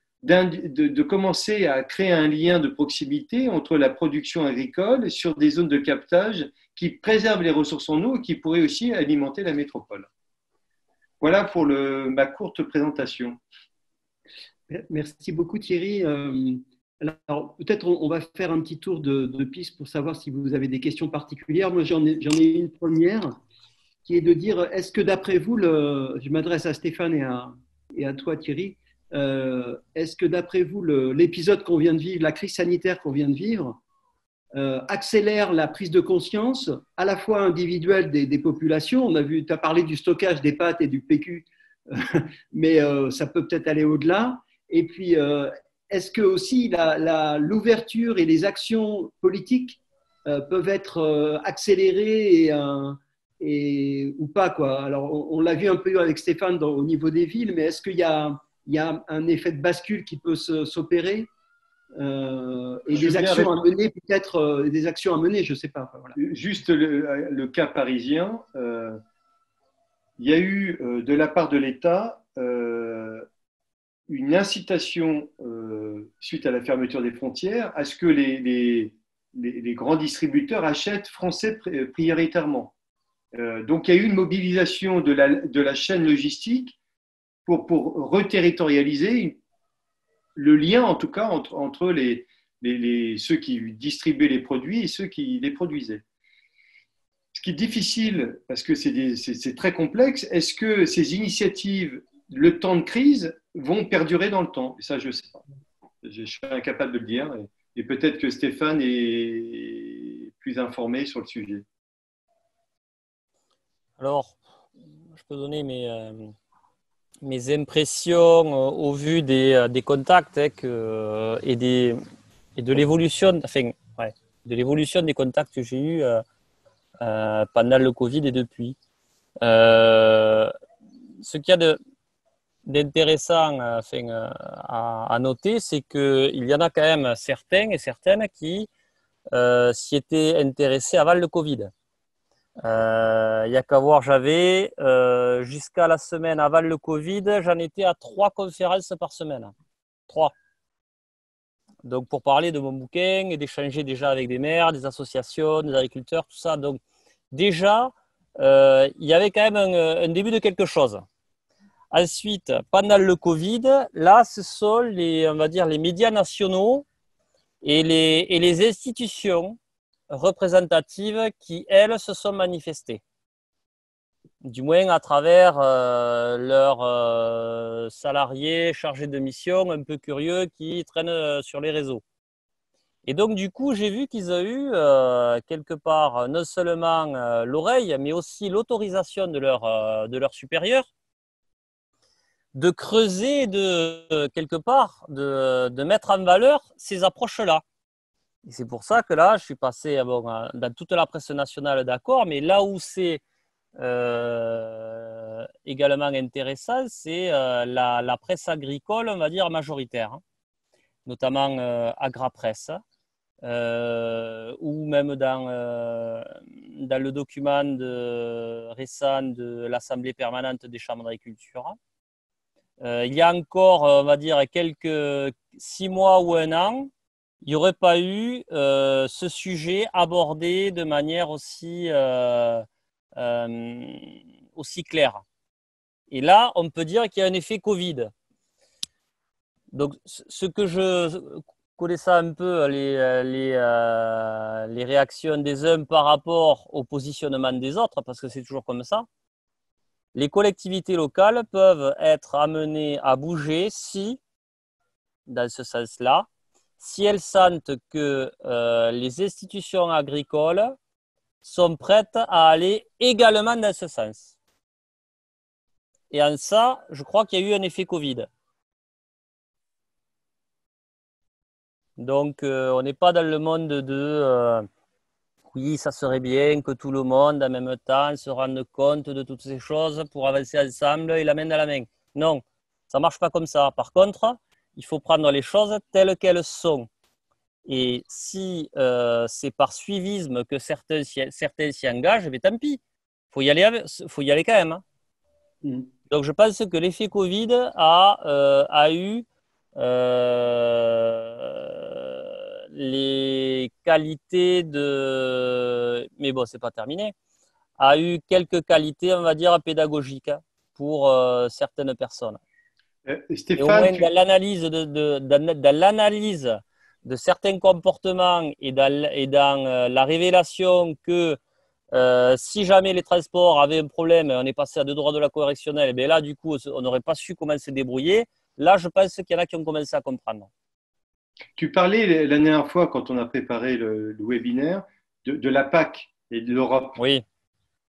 commencer à créer un lien de proximité entre la production agricole sur des zones de captage qui préservent les ressources en eau et qui pourraient aussi alimenter la métropole. Voilà pour ma courte présentation. Merci beaucoup Thierry. Alors peut-être on va faire un petit tour de piste pour savoir si vous avez des questions particulières. Moi j'en ai une première qui est de dire, est-ce que d'après vous, je m'adresse à Stéphane et à toi Thierry, est-ce que d'après vous, l'épisode qu'on vient de vivre, la crise sanitaire qu'on vient de vivre, accélère la prise de conscience à la fois individuelle des populations? On a vu, tu as parlé du stockage des pâtes et du PQ, mais ça peut peut-être aller au-delà. Et puis, est-ce que aussi l'ouverture et les actions politiques peuvent être accélérées ou pas, quoi? Alors, on l'a vu un peu avec Stéphane au niveau des villes, mais est-ce qu'il y a un effet de bascule qui peut s'opérer et des actions à mener, peut-être des actions à mener, je ne sais pas. Enfin, voilà. Juste le cas parisien, il y a eu de la part de l'État une incitation suite à la fermeture des frontières à ce que les grands distributeurs achètent français prioritairement. Donc il y a eu une mobilisation de la chaîne logistique pour reterritorialiser le lien, en tout cas, entre ceux qui distribuaient les produits et ceux qui les produisaient. Ce qui est difficile, parce que c'est très complexe, est-ce que ces initiatives, le temps de crise, vont perdurer dans le temps? Et ça, je ne sais pas. Je suis incapable de le dire. Et peut-être que Stéphane est plus informé sur le sujet. Alors, je peux donner mes impressions au vu des contacts et de l'évolution, de l'évolution des contacts que j'ai eus pendant le Covid et depuis. Ce qu'il y a d'intéressant à noter, c'est qu'il y en a quand même certains et certaines qui s'y étaient intéressés avant le Covid. Il n'y a qu'à voir, j'avais jusqu'à la semaine avant le Covid, j'en étais à 3 conférences par semaine. 3. Donc pour parler de mon bouquin et d'échanger déjà avec des maires, des associations, des agriculteurs, tout ça. Donc déjà, il y avait quand même un début de quelque chose. Ensuite, pendant le Covid, là, ce sont on va dire, les médias nationaux et les institutions représentatives qui, elles, se sont manifestées. du moins à travers leurs salariés chargés de mission un peu curieux qui traînent sur les réseaux. Et donc, du coup, j'ai vu qu'ils ont eu quelque part non seulement l'oreille, mais aussi l'autorisation de leur supérieur de creuser, quelque part, de mettre en valeur ces approches-là. Et c'est pour ça que là, je suis passé dans toute la presse nationale, d'accord, mais là où c'est également intéressant, c'est la presse agricole, on va dire, majoritaire, hein, notamment Agrapresse. Ou même dans le document récent de l'Assemblée permanente des chambres d'agriculture. Il y a encore, on va dire, quelques 6 mois ou 1 an, il n'y aurait pas eu ce sujet abordé de manière aussi claire. Et là, on peut dire qu'il y a un effet Covid. Donc, ce que je connaissais un peu les réactions des uns par rapport au positionnement des autres, parce que c'est toujours comme ça, les collectivités locales peuvent être amenées à bouger si, dans ce sens-là, si elles sentent que les institutions agricoles sont prêtes à aller également dans ce sens. Et en ça, je crois qu'il y a eu un effet Covid. Donc, on n'est pas dans le monde de oui, ça serait bien que tout le monde, en même temps, se rende compte de toutes ces choses pour avancer ensemble et la main dans la main. Non, ça ne marche pas comme ça. Par contre, il faut prendre les choses telles qu'elles sont. Et si c'est par suivisme que certains s'y engagent, mais tant pis, faut y aller quand même, hein. Donc, je pense que l'effet Covid a eu les qualités mais bon, c'est pas terminé, a eu quelques qualités, on va dire, pédagogiques pour certaines personnes. Stéphane, et au moins, dans l'analyse de certains comportements et dans la révélation que si jamais les transports avaient un problème, on est passé à 2 droits de la correctionnelle, et bien là, du coup, on n'aurait pas su comment se débrouiller. Là, je pense qu'il y en a qui ont commencé à comprendre. tu parlais la dernière fois, quand on a préparé le webinaire, de la PAC et de l'Europe. Oui.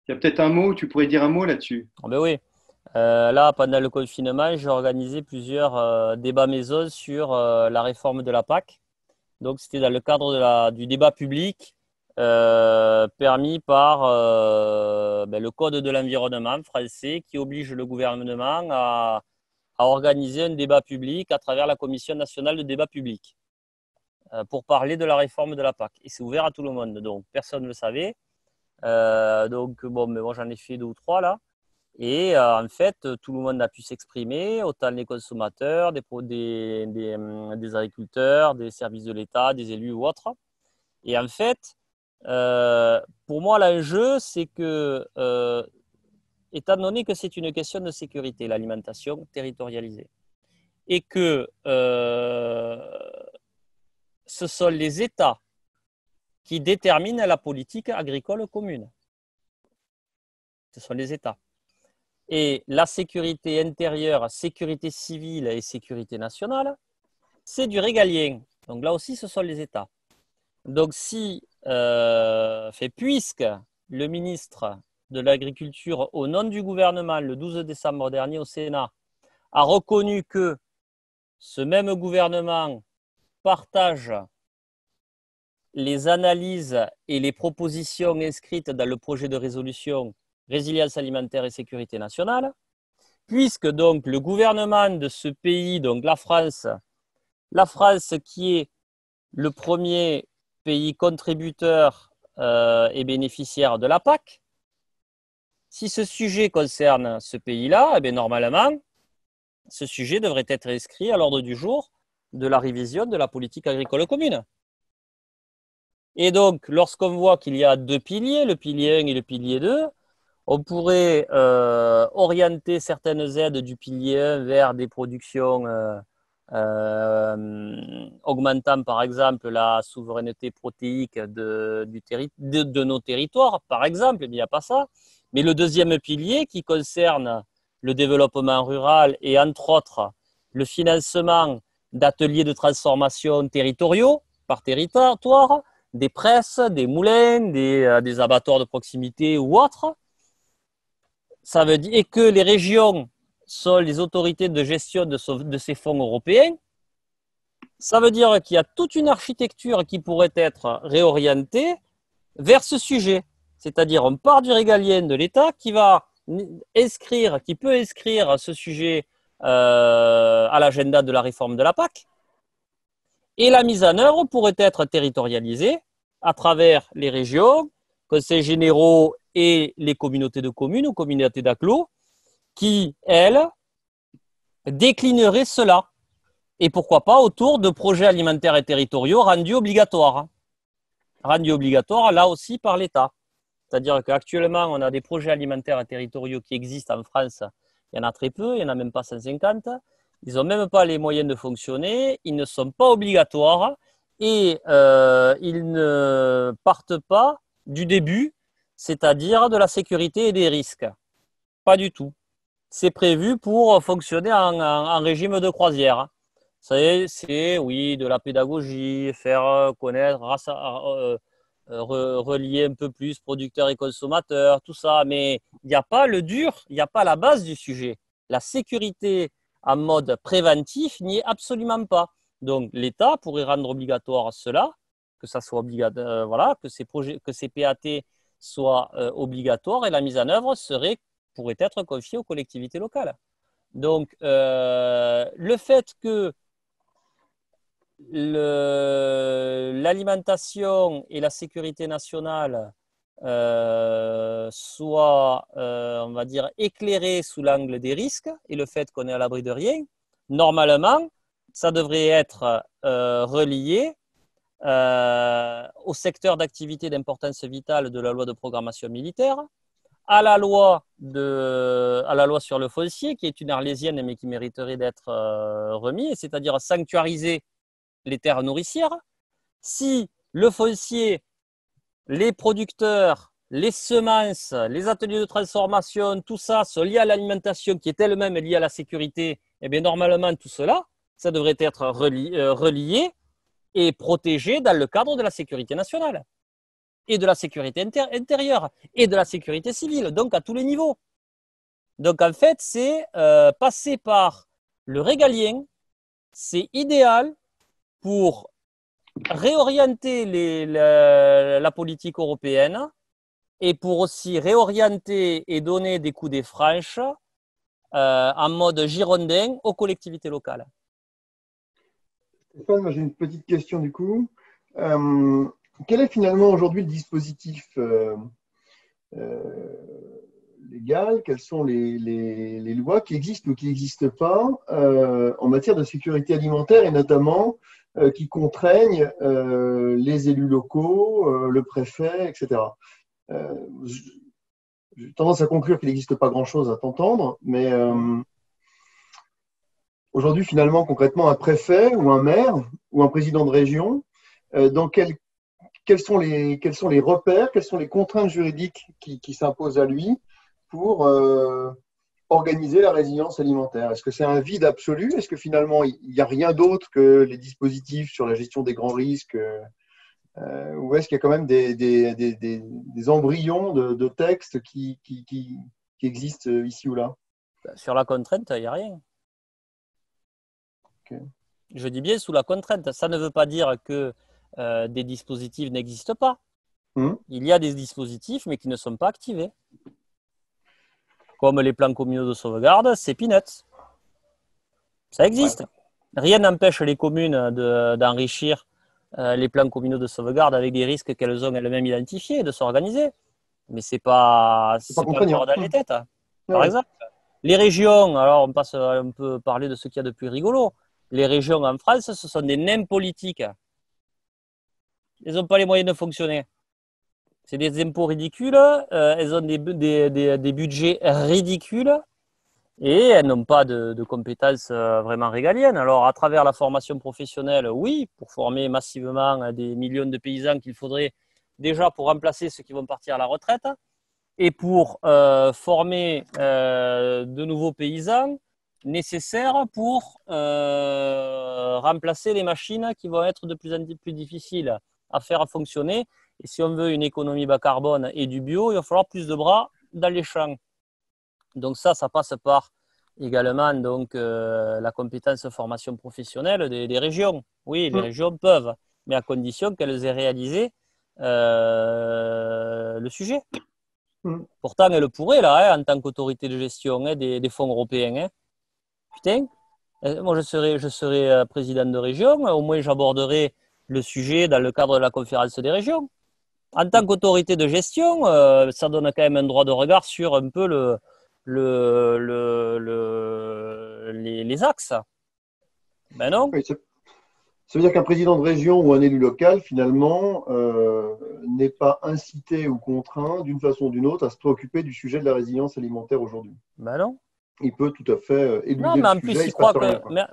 Il y a peut-être un mot, tu pourrais dire un mot là-dessus? Oh ben oui. Là, pendant le confinement, j'ai organisé plusieurs débats maison sur la réforme de la PAC. Donc, c'était dans le cadre du débat public permis par le Code de l'environnement français qui oblige le gouvernement à organiser un débat public à travers la Commission nationale de débat public pour parler de la réforme de la PAC. Et c'est ouvert à tout le monde, donc personne ne le savait. Donc, bon, mais moi, j'en ai fait 2 ou 3 là. Et en fait, tout le monde a pu s'exprimer, autant les consommateurs, des agriculteurs, des services de l'État, des élus ou autres. Et en fait, pour moi, l'enjeu, c'est que, étant donné que c'est une question de sécurité, l'alimentation territorialisée, et que ce sont les États qui déterminent la politique agricole commune. Ce sont les États. Et la sécurité intérieure, sécurité civile et sécurité nationale, c'est du régalien. Donc là aussi, ce sont les États. Donc puisque le ministre de l'Agriculture, au nom du gouvernement, le 12 décembre dernier au Sénat, a reconnu que ce même gouvernement partage les analyses et les propositions inscrites dans le projet de résolution Résilience alimentaire et sécurité nationale, puisque donc le gouvernement de ce pays, donc la France qui est le premier pays contributeur et bénéficiaire de la PAC, si ce sujet concerne ce pays-là, eh bien, normalement, ce sujet devrait être inscrit à l'ordre du jour de la révision de la politique agricole commune. Et donc, lorsqu'on voit qu'il y a 2 piliers, le pilier 1 et le pilier 2, on pourrait orienter certaines aides du pilier 1 vers des productions augmentant par exemple la souveraineté protéique de nos territoires, par exemple, il n'y a pas ça. Mais le deuxième pilier qui concerne le développement rural et entre autres le financement d'ateliers de transformation territoriaux par territoire, des presses, des moulins, des abattoirs de proximité ou autres, ça veut dire que les régions sont les autorités de gestion de ces fonds européens. Ça veut dire qu'il y a toute une architecture qui pourrait être réorientée vers ce sujet. C'est-à-dire, on part du régalien de l'État qui peut inscrire ce sujet à l'agenda de la réforme de la PAC. Et la mise en œuvre pourrait être territorialisée à travers les régions, conseils généraux et les communautés de communes ou communautés d'agglo qui, elles, déclineraient cela. Et pourquoi pas autour de projets alimentaires et territoriaux rendus obligatoires. Rendus obligatoires, là aussi, par l'État. C'est-à-dire qu'actuellement, on a des projets alimentaires et territoriaux qui existent en France. Il y en a très peu, il n'y en a même pas 150. Ils n'ont même pas les moyens de fonctionner, ils ne sont pas obligatoires et ils ne partent pas du début, c'est-à-dire de la sécurité et des risques. Pas du tout. C'est prévu pour fonctionner en régime de croisière. C'est oui, de la pédagogie, faire connaître, relier un peu plus producteurs et consommateurs, tout ça. Mais il n'y a pas le dur, il n'y a pas la base du sujet. La sécurité en mode préventif n'y est absolument pas. Donc l'État pourrait rendre obligatoire cela, que ça soit obligatoire, voilà, que ces PAT soient obligatoires et la mise en œuvre pourrait être confiée aux collectivités locales. Donc le fait que l'alimentation et la sécurité nationale soient, on va dire, éclairées sous l'angle des risques et le fait qu'on est à l'abri de rien, normalement, ça devrait être relié au secteur d'activité d'importance vitale de la loi de programmation militaire, à la loi sur le foncier, qui est une arlésienne mais qui mériterait d'être remise, c'est-à-dire sanctuariser les terres nourricières. Si le foncier, les producteurs, les semences, les ateliers de transformation, tout ça sont liés à l'alimentation qui est elle-même liée à la sécurité, eh bien normalement tout cela, ça devrait être relié et protégé dans le cadre de la sécurité nationale et de la sécurité intérieure et de la sécurité civile, donc à tous les niveaux. Donc en fait, c'est passer par le régalien, c'est idéal pour réorienter la politique européenne et pour aussi réorienter et donner des coups des franches en mode girondin aux collectivités locales. Stéphane, moi j'ai une petite question du coup. Quel est finalement aujourd'hui le dispositif légal? Quelles sont les lois qui existent ou qui n'existent pas en matière de sécurité alimentaire et notamment qui contraignent les élus locaux, le préfet, etc. J'ai tendance à conclure qu'il n'existe pas grand-chose à t'entendre, mais aujourd'hui, finalement, concrètement, un préfet ou un maire ou un président de région, dans quels sont les repères, quelles sont les contraintes juridiques qui s'imposent à lui pour organiser la résilience alimentaire? Est-ce que c'est un vide absolu? Est-ce que finalement, il n'y a rien d'autre que les dispositifs sur la gestion des grands risques? Ou est-ce qu'il y a quand même des embryons de textes qui existent ici ou là? Sur la contrainte, il n'y a rien. Okay. Je dis bien sous la contrainte. Ça ne veut pas dire que des dispositifs n'existent pas. Il y a des dispositifs, mais qui ne sont pas activés. Comme les plans communaux de sauvegarde, c'est peanuts. Ça existe. Ouais. Rien n'empêche les communes d'enrichir les plans communaux de sauvegarde avec des risques qu'elles ont elles-mêmes identifiés, de s'organiser. Mais c'est pas encore dans les têtes. Par exemple, les régions, alors on peut parler de ce qu'il y a de plus rigolo. Les régions en France, ce sont des nains politiques. Elles n'ont pas les moyens de fonctionner. C'est des impôts ridicules, elles ont des budgets ridicules et elles n'ont pas de compétences vraiment régaliennes. Alors, à travers la formation professionnelle, oui, pour former massivement des millions de paysans qu'il faudrait déjà pour remplacer ceux qui vont partir à la retraite, et pour former de nouveaux paysans nécessaires pour remplacer les machines qui vont être de plus en plus difficiles à faire fonctionner. Et si on veut une économie bas carbone et du bio, il va falloir plus de bras dans les champs. Donc ça passe par également donc, la compétence formation professionnelle des régions. Oui, les régions peuvent, mais à condition qu'elles aient réalisé le sujet. Pourtant, elles pourraient, là, en tant qu'autorité de gestion des fonds européens. Putain, moi je serais président de région, au moins j'aborderai le sujet dans le cadre de la conférence des régions. En tant qu'autorité de gestion, ça donne quand même un droit de regard sur un peu les axes. Ben non. Oui, ça veut dire qu'un président de région ou un élu local, finalement, n'est pas incité ou contraint, d'une façon ou d'une autre, à se préoccuper du sujet de la résilience alimentaire aujourd'hui. Ben non. Il peut tout à fait éluder non, mais en le plus, sujet.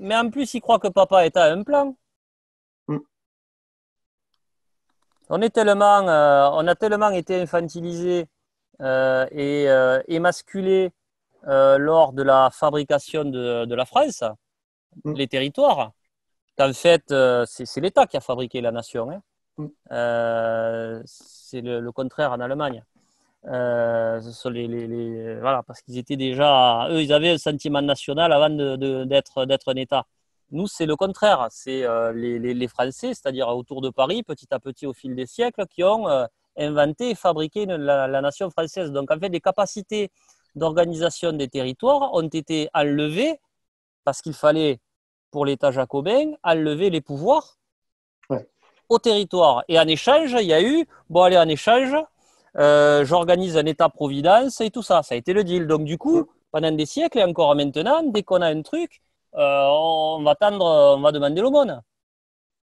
Mais en plus, il croit que papa est à un plan. On a tellement été infantilisés et émasculés lors de la fabrication de la France, les territoires, qu'en fait, c'est l'État qui a fabriqué la nation. C'est le contraire en Allemagne. Ce sont voilà, parce qu'ils étaient déjà, eux, ils avaient un sentiment national avant d'être un État. Nous, c'est le contraire. C'est les Français, c'est-à-dire autour de Paris, petit à petit, au fil des siècles, qui ont inventé et fabriqué la nation française. Donc, en fait, les capacités d'organisation des territoires ont été enlevées parce qu'il fallait, pour l'État jacobin, enlever les pouvoirs au territoire. Et en échange, il y a eu, en échange, j'organise un État-providence et tout ça. Ça a été le deal. Donc, du coup, pendant des siècles et encore maintenant, dès qu'on a un truc, on va demander l'aumône.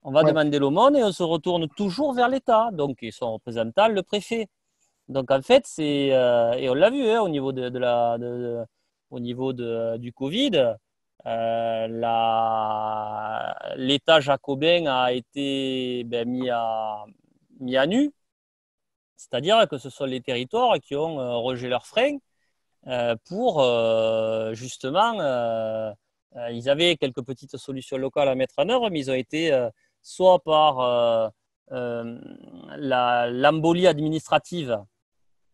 On va demander l'aumône et on se retourne toujours vers l'État. Donc, et son représentant, le préfet. Donc, en fait, et on l'a vu au niveau du Covid, l'État jacobin a été mis à nu. C'est-à-dire que ce sont les territoires qui ont rogé leurs freins pour justement... ils avaient quelques petites solutions locales à mettre en œuvre, mais ils ont été soit par l'embolie administrative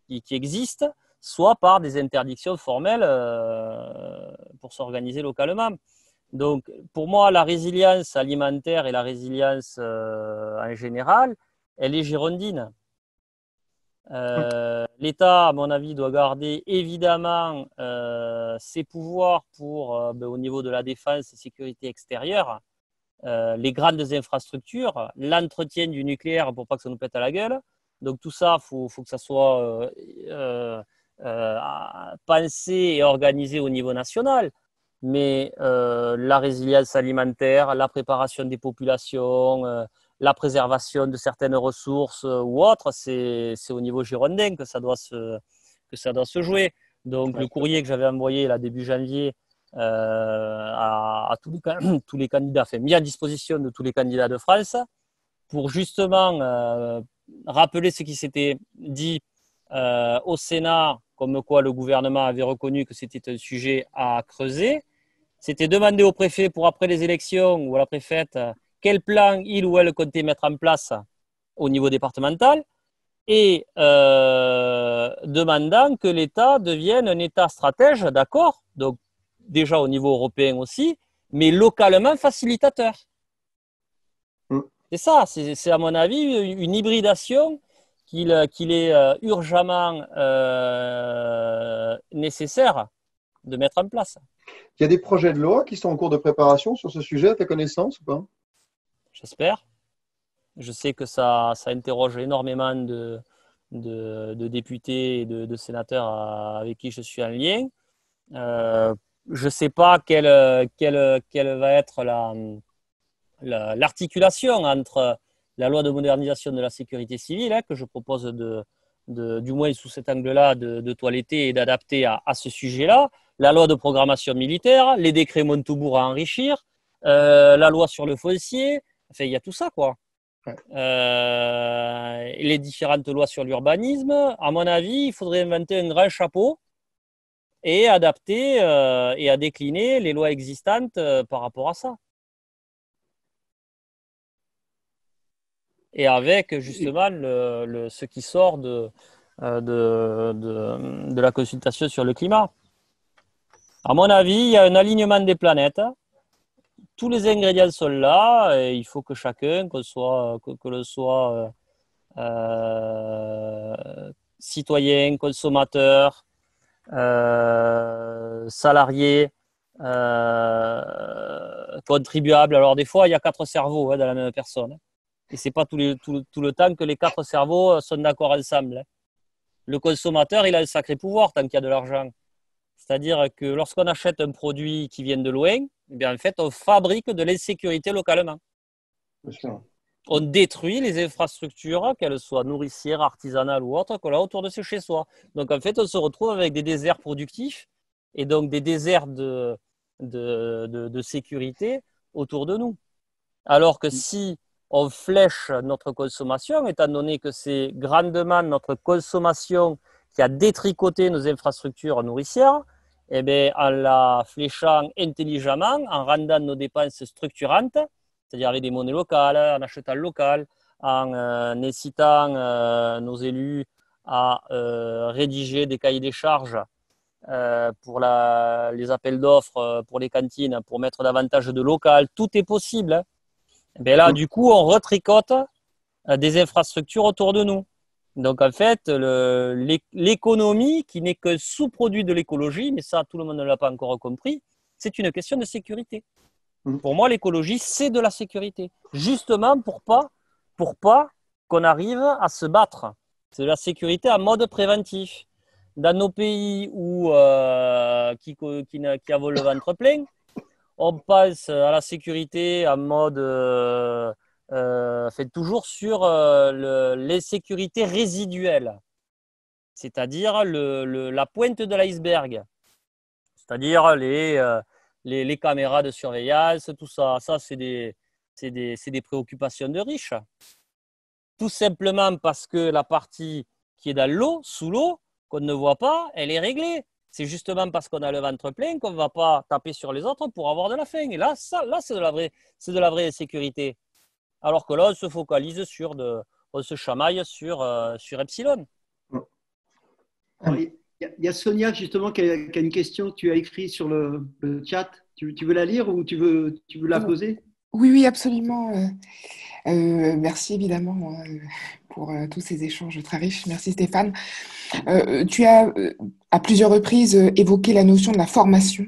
qui existe, soit par des interdictions formelles pour s'organiser localement. Donc, pour moi, la résilience alimentaire et la résilience en général, elle est girondine. L'État, à mon avis, doit garder évidemment ses pouvoirs pour, au niveau de la défense et sécurité extérieure, les grandes infrastructures, l'entretien du nucléaire pour pas que ça nous pète à la gueule. Donc tout ça, faut que ça soit pensé et organisé au niveau national. Mais la résilience alimentaire, la préparation des populations, la préservation de certaines ressources ou autres, c'est au niveau girondin que ça doit se jouer. Donc, le courrier que j'avais envoyé là, début janvier à tous les candidats, enfin, mis à disposition de tous les candidats de France, pour justement rappeler ce qui s'était dit au Sénat, comme quoi le gouvernement avait reconnu que c'était un sujet à creuser. C'était demander au préfet pour après les élections ou à la préfète quel plan il ou elle comptait mettre en place au niveau départemental et demandant que l'État devienne un État stratège, d'accord, donc déjà au niveau européen aussi, mais localement facilitateur. C'est ça, c'est à mon avis une hybridation qu'il est urgemment nécessaire de mettre en place. Il y a des projets de loi qui sont en cours de préparation sur ce sujet, à ta connaissance ou pas? J'espère. Je sais que ça interroge énormément de députés et de sénateurs avec qui je suis en lien. Je ne sais pas quelle va être l'articulation entre la loi de modernisation de la sécurité civile, que je propose du moins sous cet angle-là, de toiletter et d'adapter à ce sujet-là, la loi de programmation militaire, les décrets Montebourg à enrichir, la loi sur le foncier, enfin, il y a tout ça, quoi. Ouais. Les différentes lois sur l'urbanisme. À mon avis, il faudrait inventer un grand chapeau et adapter et à décliner les lois existantes par rapport à ça. Et avec justement ce qui sort de la consultation sur le climat. À mon avis, il y a un alignement des planètes. Tous les ingrédients sont là et il faut que chacun, que l'on soit citoyen, consommateur, salarié, contribuable. Alors des fois, il y a 4 cerveaux dans la même personne. Et ce n'est pas tout le temps que les 4 cerveaux sont d'accord ensemble. Le consommateur, il a un sacré pouvoir tant qu'il y a de l'argent. C'est-à-dire que lorsqu'on achète un produit qui vient de loin, eh bien, en fait, on fabrique de l'insécurité localement. Bien sûr. On détruit les infrastructures, qu'elles soient nourricières, artisanales ou autres, qu'on a autour de chez soi. Donc, en fait, on se retrouve avec des déserts productifs et donc des déserts de sécurité autour de nous. Alors que si on flèche notre consommation, étant donné que c'est grandement notre consommation qui a détricoté nos infrastructures nourricières, eh bien, en la fléchant intelligemment, en rendant nos dépenses structurantes, c'est-à-dire avec des monnaies locales, en achetant local, en incitant nos élus à rédiger des cahiers des charges pour les appels d'offres, pour les cantines, pour mettre davantage de local, tout est possible. Eh bien là, du coup, on retricote des infrastructures autour de nous. Donc, en fait, l'économie, qui n'est que sous-produit de l'écologie, mais ça, tout le monde ne l'a pas encore compris, c'est une question de sécurité. Pour moi, l'écologie, c'est de la sécurité. Justement, pour pas qu'on arrive à se battre. C'est de la sécurité en mode préventif. Dans nos pays qui avons le ventre plein, on passe à la sécurité en mode fait toujours sur l'insécurité résiduelle, c'est-à-dire la pointe de l'iceberg, c'est-à-dire les caméras de surveillance, tout ça. Ça, c'est des préoccupations de riches. Tout simplement parce que la partie qui est dans l'eau, sous l'eau, qu'on ne voit pas, elle est réglée. C'est justement parce qu'on a le ventre plein qu'on ne va pas taper sur les autres pour avoir de la faim. Et là, c'est de la vraie sécurité. Alors que là, on se focalise on se chamaille sur Epsilon. Alors, il y a Sonia justement qui a une question que tu as écrite sur le chat. Tu veux la lire ou tu veux la poser? Oui, absolument. Merci évidemment pour tous ces échanges très riches. Merci Stéphane. Tu as à plusieurs reprises évoqué la notion de la formation.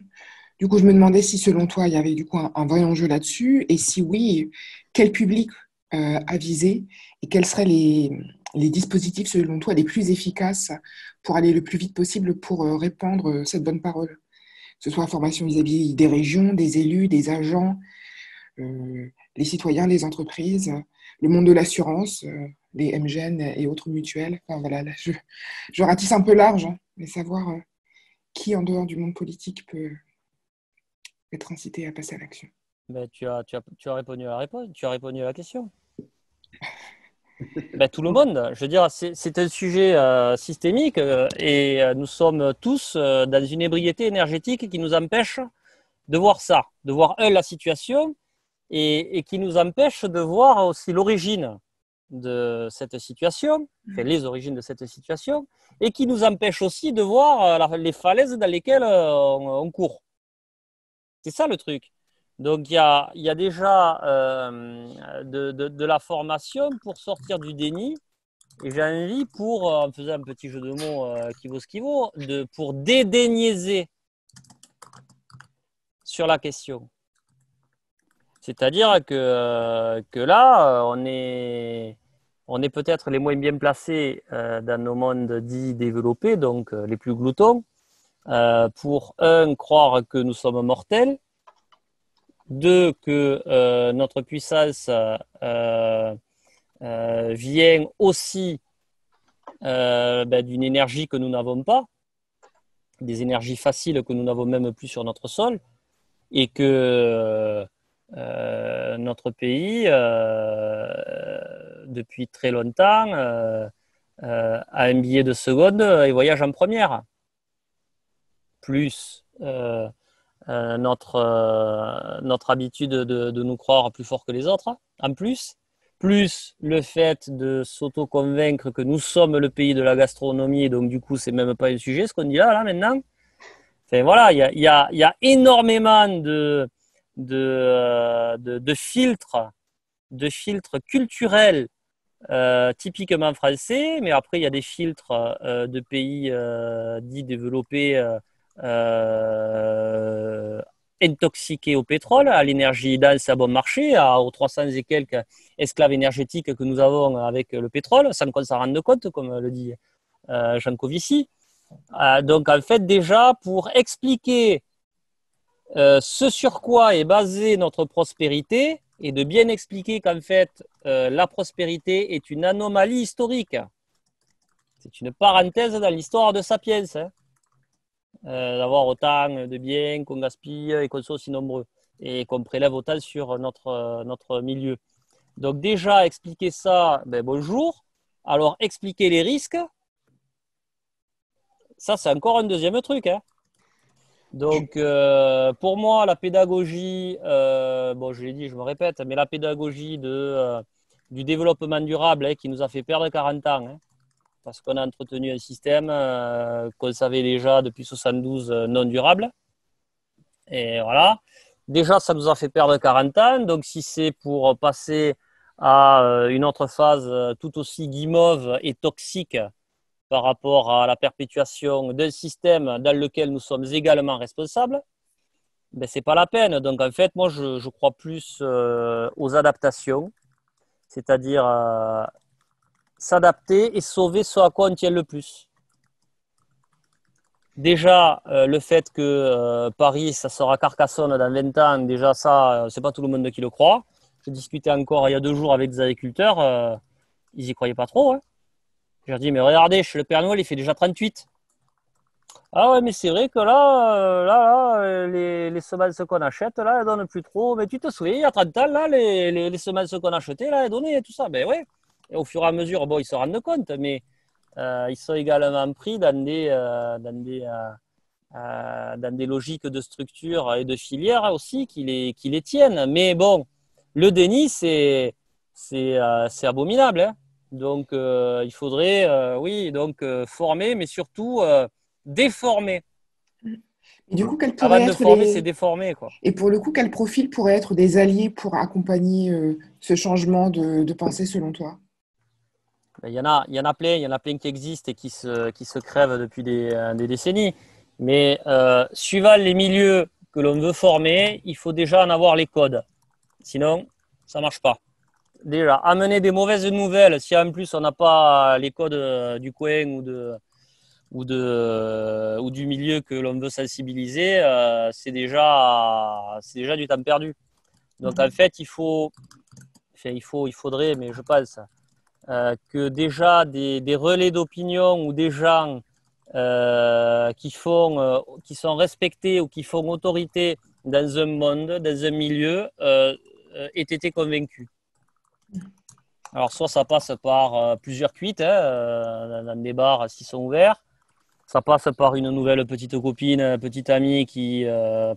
Du coup, je me demandais si selon toi, il y avait du coup un vrai enjeu là-dessus, et si oui, quel public à viser et quels seraient les dispositifs selon toi les plus efficaces pour aller le plus vite possible pour répandre cette bonne parole, que ce soit la formation vis-à-vis des régions, des élus, des agents, les citoyens, les entreprises, le monde de l'assurance, les MGN et autres mutuelles. Enfin, voilà, là, je ratisse un peu large, hein, mais savoir qui, en dehors du monde politique, peut être incité à passer à l'action. Ben, tu as répondu à la réponse, tu as répondu à la question. Ben, tout le monde. Je veux dire, c'est un sujet systémique et nous sommes tous dans une ébriété énergétique qui nous empêche de voir ça, de voir la situation et qui nous empêche de voir aussi l'origine de cette situation, enfin, les origines de cette situation, et qui nous empêche aussi de voir les falaises dans lesquelles on court. C'est ça le truc. Donc, il y a déjà de la formation pour sortir du déni. Et j'ai envie, en faisant un petit jeu de mots qui vaut ce qui vaut, pour dédaigniser sur la question. C'est-à-dire que là, on est peut-être les moins bien placés dans nos mondes dits développés, donc les plus gloutons, pour croire que nous sommes mortels, 2, que notre puissance vient aussi d'une énergie que nous n'avons pas, des énergies faciles que nous n'avons même plus sur notre sol et que notre pays, depuis très longtemps, a un billet de seconde et voyage en première. Plus notre habitude de nous croire plus forts que les autres, en plus le fait de s'auto-convaincre que nous sommes le pays de la gastronomie, et donc du coup, c'est même pas un sujet ce qu'on dit là maintenant. Enfin, voilà, il y a énormément de filtres culturels typiquement français, mais après, il y a des filtres de pays dits développés intoxiqués au pétrole, à l'énergie dense à bon marché, aux 300 et quelques esclaves énergétiques que nous avons avec le pétrole, sans qu'on s'en rende compte, comme le dit Jean Covici. Donc, en fait, déjà, pour expliquer ce sur quoi est basée notre prospérité, et de bien expliquer qu'en fait, la prospérité est une anomalie historique. C'est une parenthèse dans l'histoire de Sapiens, hein, d'avoir autant de biens qu'on gaspille et qu'on soit aussi nombreux, et qu'on prélève autant sur notre milieu. Donc déjà, expliquer ça, ben bonjour. Alors, expliquer les risques, ça, c'est encore un deuxième truc, hein. Donc, pour moi, la pédagogie, bon, je l'ai dit, je me répète, mais la pédagogie du développement durable, hein, qui nous a fait perdre 40 ans, hein, parce qu'on a entretenu un système qu'on savait déjà depuis 72 non durable. Et voilà. Déjà, ça nous a fait perdre 40 ans. Donc, si c'est pour passer à une autre phase tout aussi guimauve et toxique par rapport à la perpétuation d'un système dans lequel nous sommes également responsables, ben, ce n'est pas la peine. Donc, en fait, moi, je crois plus aux adaptations, c'est-à-dire s'adapter et sauver ce à quoi on tient le plus. Déjà, le fait que Paris, ça sera Carcassonne dans 20 ans, déjà ça, c'est pas tout le monde qui le croit. Je discutais encore il y a 2 jours avec des agriculteurs, ils y croyaient pas trop, hein. Je leur dis, mais regardez, chez le Père Noël, il fait déjà 38. Ah ouais, mais c'est vrai que là, les semences qu'on achète, là, elles donnent plus trop. Mais tu te souviens, il y a 30 ans, là, les semences qu'on achetait, là, elles donnaient tout ça. Ben ouais. Et au fur et à mesure, bon, ils se rendent compte, mais ils sont également pris dans des logiques de structure et de filière aussi qui les tiennent. Mais bon, le déni, c'est abominable, hein. Donc, il faudrait, oui, donc former, mais surtout déformer. Et du coup, quels Avant pourraient de être former, c'est déformer, quoi. Et pour le coup, quel profil pourrait être des alliés pour accompagner ce changement de pensée selon toi? Il y en a plein qui existent et qui se crèvent depuis des décennies. Mais suivant les milieux que l'on veut former, il faut déjà en avoir les codes. Sinon, ça ne marche pas. Déjà, amener des mauvaises nouvelles, si en plus on n'a pas les codes du coin ou du milieu que l'on veut sensibiliser, c'est déjà du temps perdu. Donc en fait, il faudrait, mais je pense, que déjà des relais d'opinion ou des gens qui sont respectés ou qui font autorité dans un monde, dans un milieu, aient été convaincus. Alors, soit ça passe par plusieurs cuites, hein, dans des bars s'ils sont ouverts. Ça passe par une nouvelle petite copine, petite amie qui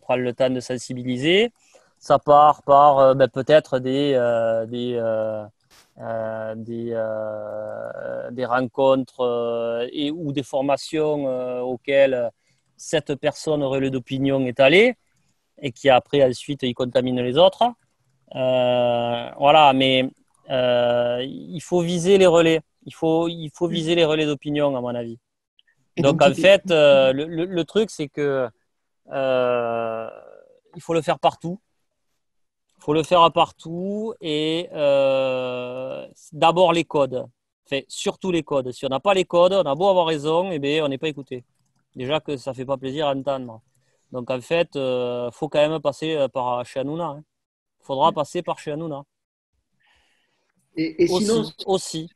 prend le temps de sensibiliser. Ça part par peut-être des rencontres ou des formations auxquelles cette personne relais d'opinion est allée et qui après ensuite y contamine les autres. Voilà, mais il faut viser les relais. Il faut viser les relais d'opinion, à mon avis. Donc, en fait, le truc, c'est que il faut le faire partout. Il faut le faire partout et d'abord les codes. Enfin, surtout les codes. Si on n'a pas les codes, on a beau avoir raison, eh bien, on n'est pas écouté. Déjà que ça ne fait pas plaisir à entendre. Donc, en fait, il faut quand même passer par chez Hanouna, hein. Il faudra passer par chez Hanouna. Et sinon, aussi.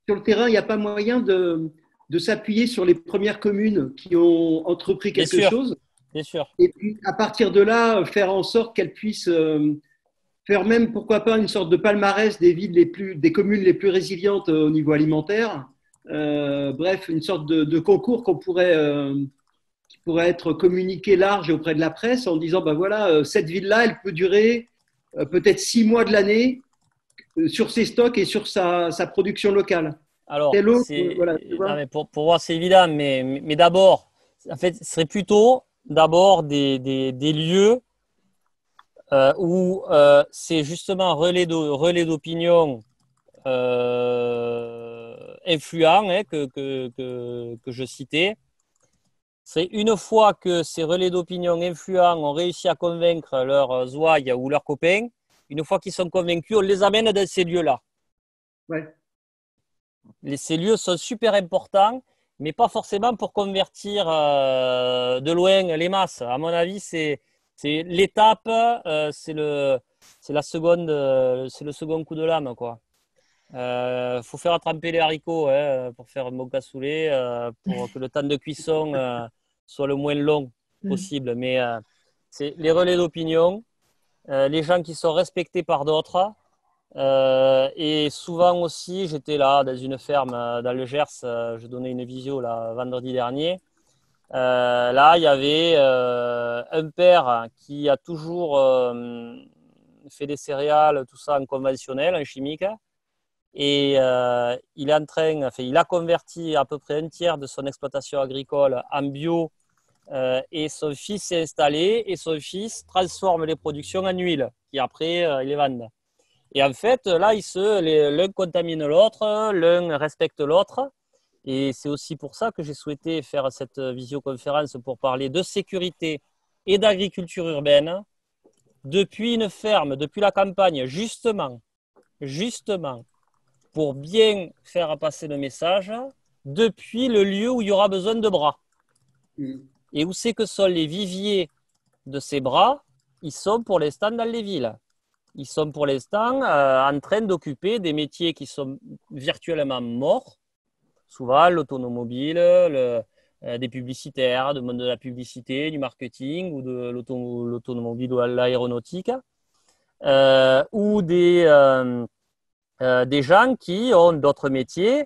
Sur le terrain, il n'y a pas moyen de s'appuyer sur les premières communes qui ont entrepris quelque chose. Bien sûr. Et puis, à partir de là, faire en sorte qu'elles puissent faire même, pourquoi pas, une sorte de palmarès des villes des communes les plus résilientes au niveau alimentaire. Bref, une sorte de concours qui pourrait être communiqué large auprès de la presse en disant, ben voilà, cette ville-là, elle peut durer peut-être 6 mois de l'année sur ses stocks et sur sa production locale. Alors, voilà, non, mais pour moi, c'est évident, mais d'abord, en fait, ce serait plutôt d'abord des lieux où c'est justement relais d'opinion influents que je citais. C'est une fois que ces relais d'opinion influents ont réussi à convaincre leurs ouailles ou leurs copains, une fois qu'ils sont convaincus, on les amène dans ces lieux-là. Ouais. Ces lieux sont super importants, mais pas forcément pour convertir de loin les masses. À mon avis, c'est l'étape, c'est le second coup de lame, quoi. Faut faire tremper les haricots pour faire un bon cassoulet, pour que le temps de cuisson soit le moins long possible. Mais c'est les relais d'opinion, les gens qui sont respectés par d'autres. Et souvent aussi, j'étais là dans une ferme dans le Gers, je donnais une visio là, vendredi dernier. Là, il y avait un père qui a toujours fait des céréales, tout ça en conventionnel, en chimique. Et il a converti à peu près un tiers de son exploitation agricole en bio. Et son fils s'est installé et son fils transforme les productions en huile, qui après il les vend. Et en fait, là, l'un contamine l'autre, l'un respecte l'autre. Et c'est aussi pour ça que j'ai souhaité faire cette visioconférence pour parler de sécurité et d'agriculture urbaine depuis une ferme, depuis la campagne, justement, pour bien faire passer le message depuis le lieu où il y aura besoin de bras. Et où c'est que sont les viviers de ces bras? Ils sont pour l'instant dans les villes. Ils sont pour l'instant en train d'occuper des métiers qui sont virtuellement morts. Souvent, l'automobile, des publicitaires, du monde de la publicité, du marketing ou de l'automobile ou l'aéronautique. Ou des gens qui ont d'autres métiers,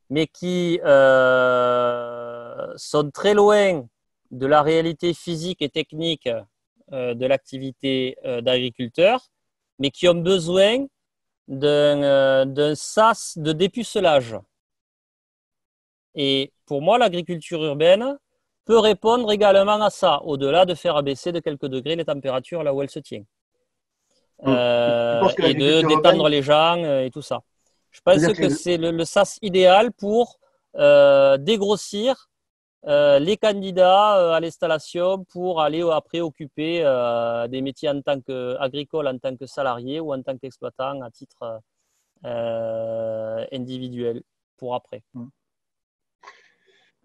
mais qui sont très loin de la réalité physique et technique de l'activité d'agriculteur, mais qui ont besoin d'un sas de dépucelage. Et pour moi, l'agriculture urbaine peut répondre également à ça, au-delà de faire baisser de quelques degrés les températures là où elle se tient. Et de détendre les gens et tout ça. Je pense que c'est le sas idéal pour dégrossir les candidats à l'installation pour aller après occuper des métiers en tant qu'agricole, en tant que salarié ou en tant qu'exploitant à titre individuel pour après.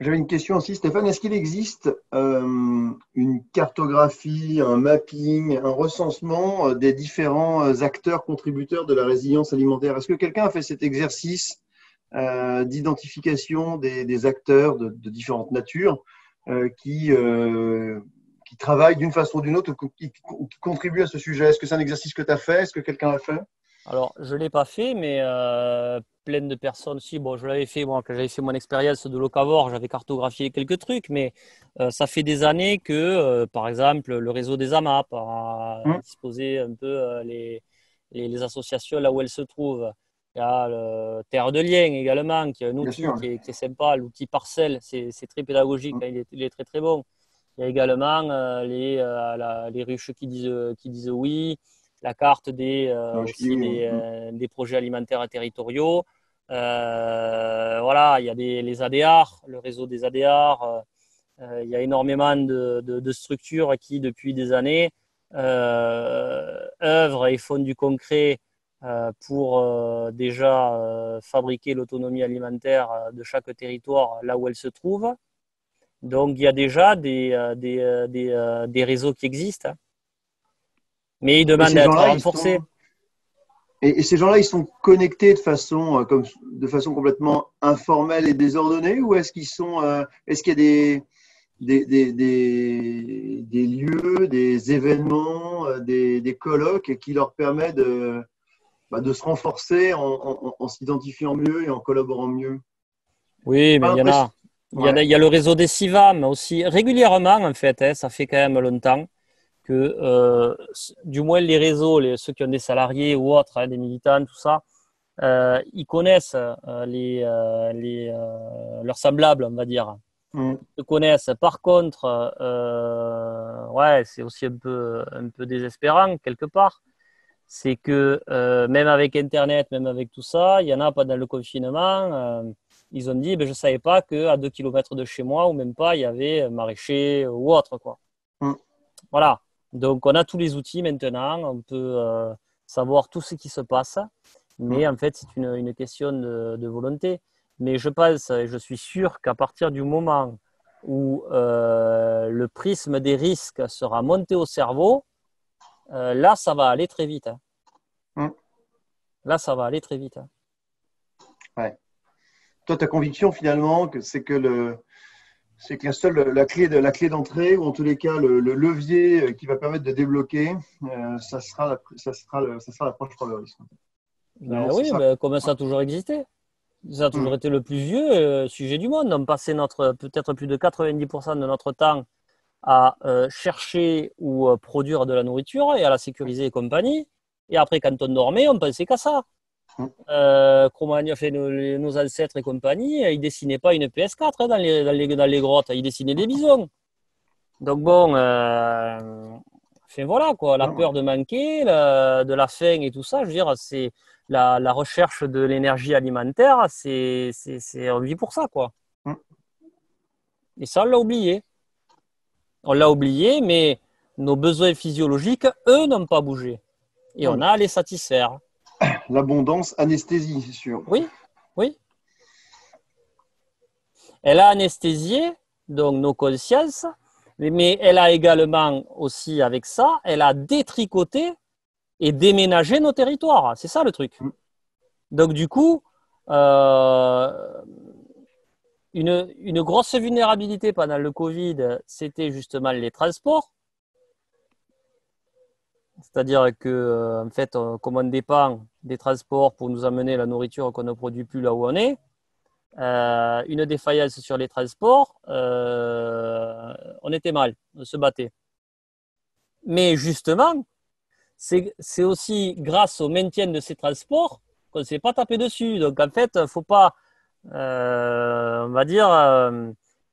J'avais une question aussi, Stéphane. Est-ce qu'il existe une cartographie, un mapping, un recensement des différents acteurs contributeurs de la résilience alimentaire? Est-ce que quelqu'un a fait cet exercice d'identification des acteurs de différentes natures qui travaillent d'une façon ou d'une autre ou qui contribuent à ce sujet? Est-ce que c'est un exercice que tu as fait? Est-ce que quelqu'un l'a fait? Alors, je ne l'ai pas fait, mais plein de personnes aussi. Bon, je l'avais fait, moi, quand j'avais fait mon expérience de locavore, j'avais cartographié quelques trucs, mais ça fait des années que, par exemple, le réseau des AMAP a disposé un peu les associations là où elles se trouvent. Il y a le Terre de Liens également, qui est un outil qui est sympa, l'outil Parcelle, c'est très pédagogique, il est très très bon. Il y a également les ruches qui disent oui, la carte des projets alimentaires territoriaux. Voilà, il y a les ADR, le réseau des ADR. Il y a énormément de structures qui, depuis des années, œuvrent et font du concret pour déjà fabriquer l'autonomie alimentaire de chaque territoire là où elle se trouve. Donc, il y a déjà des réseaux qui existent, mais ils demandent à être renforcés. Et ces gens-là, ils sont connectés de façon complètement informelle et désordonnée, ou est-ce qu'il y a des lieux, des événements, des colloques qui leur permettent de se renforcer en s'identifiant mieux et en collaborant mieux? Oui, mais Pas il y en l'impression- a. Il y a le réseau des CIVAM aussi. Régulièrement, en fait, hein, ça fait quand même longtemps que, du moins les réseaux, ceux qui ont des salariés ou autres, hein, des militants, tout ça, ils connaissent leurs semblables, on va dire. Mm. Ils se connaissent. Par contre, ouais, c'est aussi un peu désespérant quelque part. C'est que même avec Internet, même avec tout ça, il y en a pendant le confinement, ils ont dit, ben, je ne savais pas qu'à 2 kilomètres de chez moi, ou même pas, il y avait un maraîcher ou autre, quoi. Mm. Voilà. Donc, on a tous les outils maintenant, on peut savoir tout ce qui se passe, mais en fait, c'est une question de volonté. Mais je pense, et je suis sûr qu'à partir du moment où le prisme des risques sera monté au cerveau, là, ça va aller très vite. Hein. Mm. Là, ça va aller très vite. Hein. Ouais. Toi, ta conviction finalement, c'est que la clé d'entrée, ou en tous les cas le levier qui va permettre de débloquer, ça sera l'approche par le risque. Ben Finalement, c'est oui, ça. ben, comme ça a toujours existé. Ça a toujours été le plus vieux sujet du monde. On passait peut-être plus de 90% de notre temps à chercher ou produire de la nourriture et à la sécuriser et compagnie. Et après, quand on dormait, on pensait qu'à ça. Comment on a fait nos ancêtres et compagnie, ils dessinaient pas une PS4 hein, dans les grottes, ils dessinaient des bisons. Donc bon, enfin, voilà quoi, la peur de manquer, de la faim et tout ça, je veux dire, c'est la recherche de l'énergie alimentaire, on vit pour ça quoi. Et ça, on l'a oublié. On l'a oublié, mais nos besoins physiologiques, eux, n'ont pas bougé. Et on a à les satisfaire. L'abondance anesthésie, c'est sûr. Oui, oui. Elle a anesthésié donc nos consciences, mais elle a également aussi avec ça, elle a détricoté et déménagé nos territoires. C'est ça le truc. Donc du coup, une grosse vulnérabilité pendant le Covid, c'était justement les transports. C'est-à-dire que, en fait, comme on dépend des transports pour nous amener la nourriture qu'on ne produit plus là où on est, une défaillance sur les transports, on était mal, on se battait. Mais justement, c'est aussi grâce au maintien de ces transports qu'on ne s'est pas tapé dessus. Donc en fait, il ne faut pas, on va dire,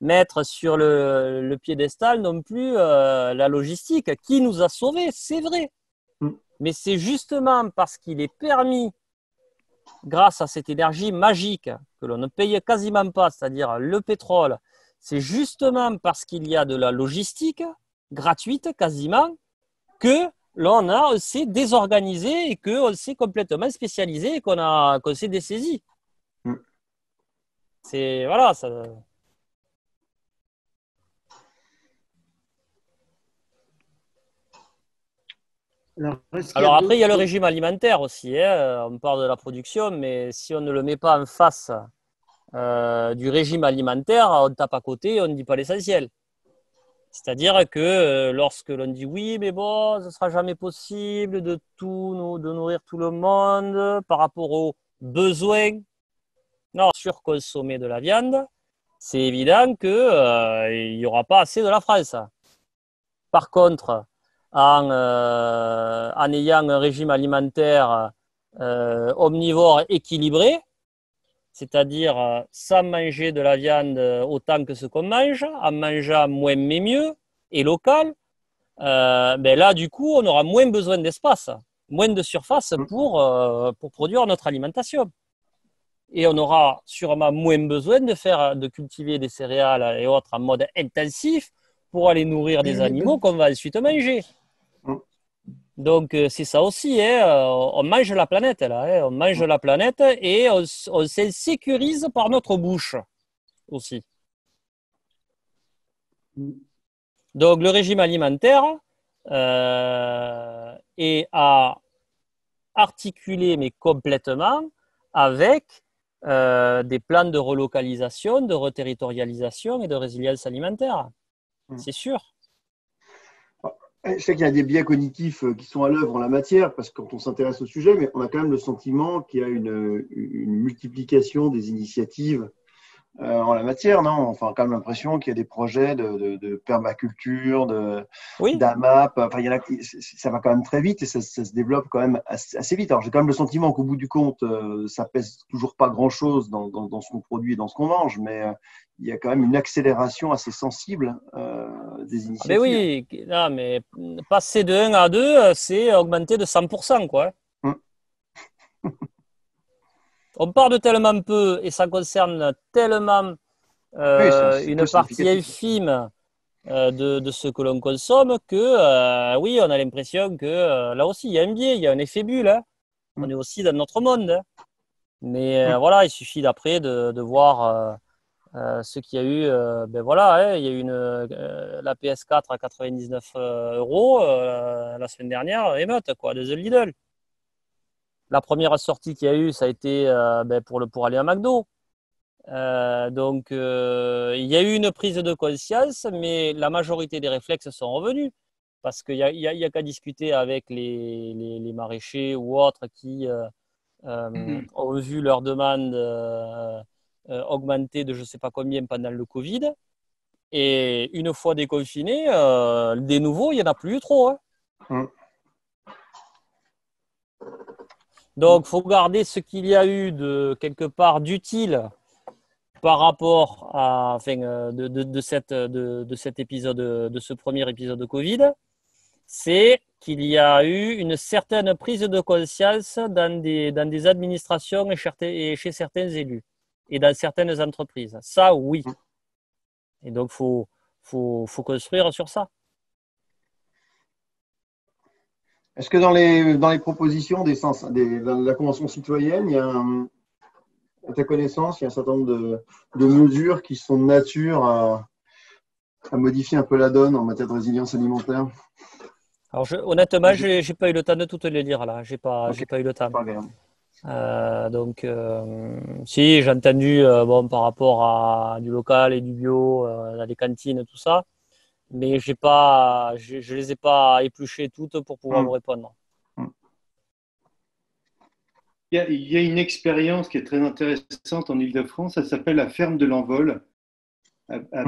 mettre sur le piédestal non plus la logistique qui nous a sauvés, c'est vrai. Mais c'est justement parce qu'il est permis, grâce à cette énergie magique que l'on ne paye quasiment pas, c'est-à-dire le pétrole, c'est justement parce qu'il y a de la logistique gratuite quasiment que on s'est désorganisé et qu'on s'est complètement spécialisé et qu'on s'est dessaisi. C'est voilà, ça. Alors après, il y a le régime alimentaire aussi. Hein. On parle de la production, mais si on ne le met pas en face du régime alimentaire, on tape à côté, on ne dit pas l'essentiel. C'est-à-dire que lorsque l'on dit oui, mais bon, ce ne sera jamais possible de nourrir tout le monde par rapport aux besoins surconsommés de la viande, c'est évident qu'il n'y aura pas assez de la France. Par contre, en ayant un régime alimentaire omnivore équilibré, c'est-à-dire sans manger de la viande autant que ce qu'on mange, en mangeant moins mais mieux et local, ben là, du coup, on aura moins besoin d'espace, moins de surface pour produire notre alimentation. Et on aura sûrement moins besoin de cultiver des céréales et autres en mode intensif pour aller nourrir des animaux qu'on va ensuite manger. Donc, c'est ça aussi, hein, on mange la planète, là, hein, on mange la planète et on s'insécurise par notre bouche aussi. Donc, le régime alimentaire est à articulé, mais complètement, avec des plans de relocalisation, de reterritorialisation et de résilience alimentaire. C'est sûr. Je sais qu'il y a des biais cognitifs qui sont à l'œuvre en la matière, parce que quand on s'intéresse au sujet, mais on a quand même le sentiment qu'il y a une multiplication des initiatives en la matière, non? Enfin, on a quand même l'impression qu'il y a des projets de permaculture, Oui. d'AMAP. Enfin, il y en a, ça va quand même très vite et ça se développe quand même assez vite. Alors, j'ai quand même le sentiment qu'au bout du compte, ça pèse toujours pas grand-chose dans ce qu'on produit et dans ce qu'on mange, mais il y a quand même une accélération assez sensible des initiatives. Mais oui, non, mais passer de 1 à 2, c'est augmenter de 100%, quoi. On part de tellement peu et ça concerne tellement une partie infime de ce que l'on consomme que oui, on a l'impression que là aussi, il y a un biais, il y a un effet bulle. Hein. On est aussi dans notre monde. Hein. Mais voilà, il suffit d'après de voir ce qu'il y a eu. Ben voilà, hein, il y a eu la PS4 à 99 € la semaine dernière, émeute, quoi, de The Lidl. La première sortie qu'il y a eu, ça a été pour aller à McDo. Donc, il y a eu une prise de conscience, mais la majorité des réflexes sont revenus. Parce qu'il y a qu'à discuter avec les maraîchers ou autres qui ont vu leur demande augmenter de je ne sais pas combien pendant le Covid. Et une fois déconfinés, des nouveaux, il n'y en a plus eu trop. Hein. Donc, il faut garder ce qu'il y a eu de quelque part d'utile par rapport à de cet épisode, de ce premier épisode de Covid, c'est qu'il y a eu une certaine prise de conscience dans des administrations et chez certains élus et dans certaines entreprises. Ça, oui. Et donc, faut construire sur ça. Est-ce que dans les propositions de la Convention citoyenne, il y a à ta connaissance, il y a un certain nombre de mesures qui sont de nature à modifier un peu la donne en matière de résilience alimentaire? Alors, honnêtement, j'ai pas eu le temps de toutes les lire là. J'ai pas eu le temps. Donc, si j'ai entendu par rapport à du local et du bio, dans les cantines, tout ça, mais je les ai pas épluchées toutes pour pouvoir vous répondre. Il y a une expérience qui est très intéressante en Île-de-France, ça s'appelle la ferme de l'Envol, à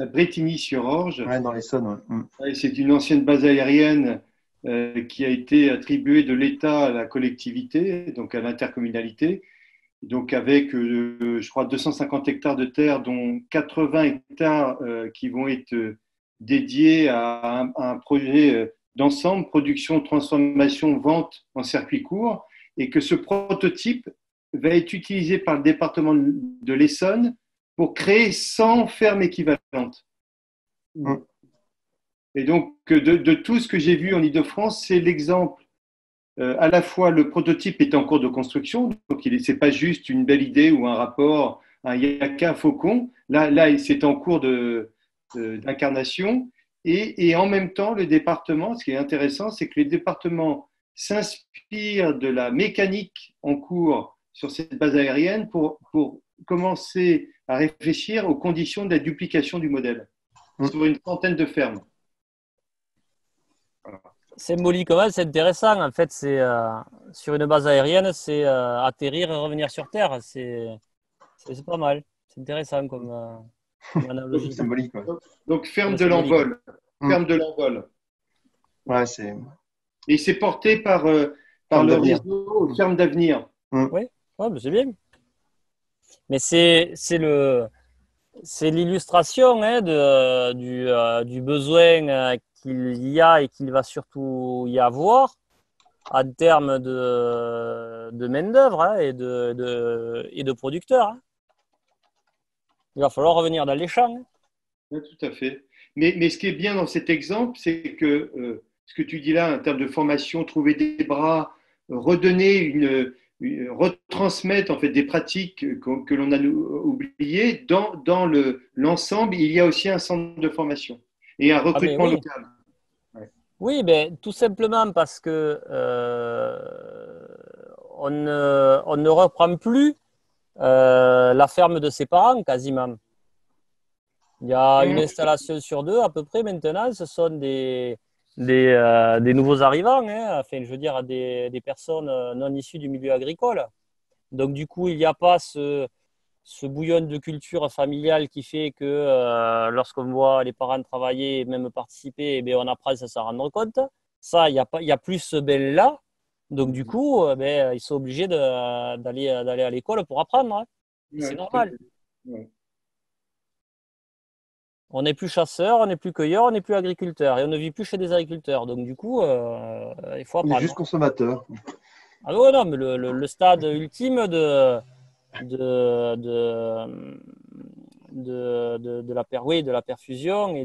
Brétigny-sur-Orge. Ouais, dans l'Essonne. Ouais. C'est une ancienne base aérienne qui a été attribuée de l'État à la collectivité, donc à l'intercommunalité, donc avec, je crois, 250 hectares de terre, dont 80 hectares qui vont être dédiés à un projet d'ensemble, production, transformation, vente en circuit court, et que ce prototype va être utilisé par le département de l'Essonne pour créer 100 fermes équivalentes. Et donc, de tout ce que j'ai vu en Île-de-France, c'est l'exemple. À la fois, le prototype est en cours de construction, donc ce n'est pas juste une belle idée ou un rapport, un yaka faucon. Là c'est en cours d'incarnation. Et en même temps, le département, ce qui est intéressant, c'est que les départements s'inspirent de la mécanique en cours sur cette base aérienne pour commencer à réfléchir aux conditions de la duplication du modèle sur une centaine de fermes. Voilà. Symboliquement, c'est intéressant. En fait, c'est sur une base aérienne, c'est atterrir et revenir sur Terre. C'est pas mal. C'est intéressant comme analogie. Symbolique. Ouais. Donc ferme de l'Envol. Ferme de l'Envol. Ouais, c'est. Et c'est porté par le réseau Ferme d'Avenir. Oui, ouais, c'est bien. Mais c'est l'illustration du besoin qu'il y a et qu'il va surtout y avoir en termes de main-d'œuvre et de producteurs. Il va falloir revenir dans les champs. Oui, tout à fait. Mais ce qui est bien dans cet exemple, c'est que ce que tu dis là, en termes de formation, trouver des bras, retransmettre en fait des pratiques que l'on a oubliées, dans l'ensemble, il y a aussi un centre de formation et un recrutement local. Ouais. Oui, tout simplement parce que on ne reprend plus la ferme de ses parents quasiment. Il y a une installation sur deux à peu près maintenant. Ce sont des nouveaux arrivants, hein. Enfin, je veux dire des personnes non issues du milieu agricole. Donc du coup, il n'y a pas ce bouillon de culture familiale qui fait que lorsqu'on voit les parents travailler et même participer, eh bien, on apprend à s'en rendre compte. Ça, il y a plus ce bain-là. Donc du coup, ils sont obligés d'aller à l'école pour apprendre, hein. C'est normal. Ouais. On n'est plus chasseur, on n'est plus cueilleur, on n'est plus agriculteur et on ne vit plus chez des agriculteurs. Donc du coup, il faut On est apprendre. juste consommateur. Ah ouais, non, mais le stade ultime de, de, de la perfusion et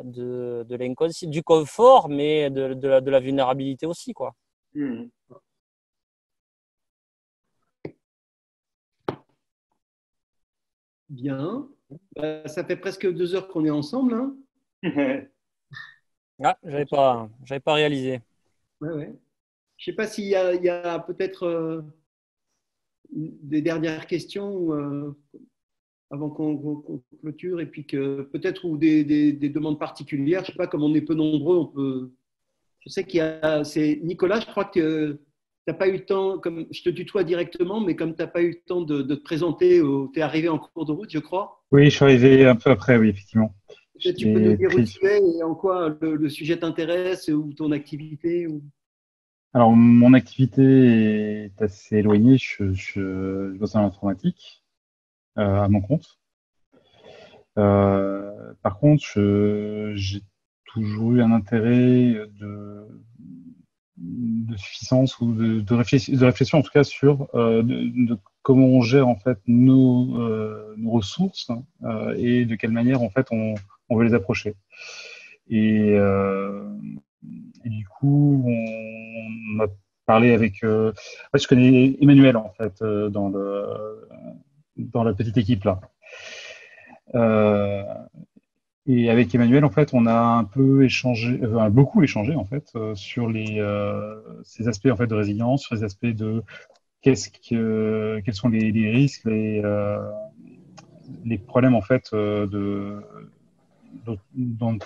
de l'inconscient, du confort, mais de la vulnérabilité aussi, quoi. Mmh. Bien. Ça fait presque 2 heures qu'on est ensemble, hein. Ah, j'avais pas réalisé. Ouais. Je ne sais pas s'il y a peut-être des dernières questions avant qu'on clôture, et puis que peut-être ou des demandes particulières. Je ne sais pas, comme on est peu nombreux, on peut. Je sais c'est Nicolas, je crois que tu n'as pas eu le temps, comme je te tutoie directement, mais comme tu n'as pas eu le temps de te présenter, tu es arrivé en cours de route, je crois. Oui, je suis arrivé un peu après, oui, effectivement. Peut-être tu peux nous dire où Pris. tu es et en quoi le sujet t'intéresse ou ton activité ou... Alors, mon activité est assez éloignée. Je bosse dans l'informatique à mon compte. Par contre, j'ai toujours eu un intérêt de suffisance ou de réflexion, en tout cas, sur de comment on gère en fait nos ressources, et de quelle manière en fait on veut les approcher. Et du coup, on a parlé avec. En fait, je connais Emmanuel en fait dans la petite équipe là. Et avec Emmanuel, en fait, on a un peu échangé, beaucoup échangé en fait sur ces aspects en fait de résilience, sur les aspects de quels sont les risques, les problèmes en fait dont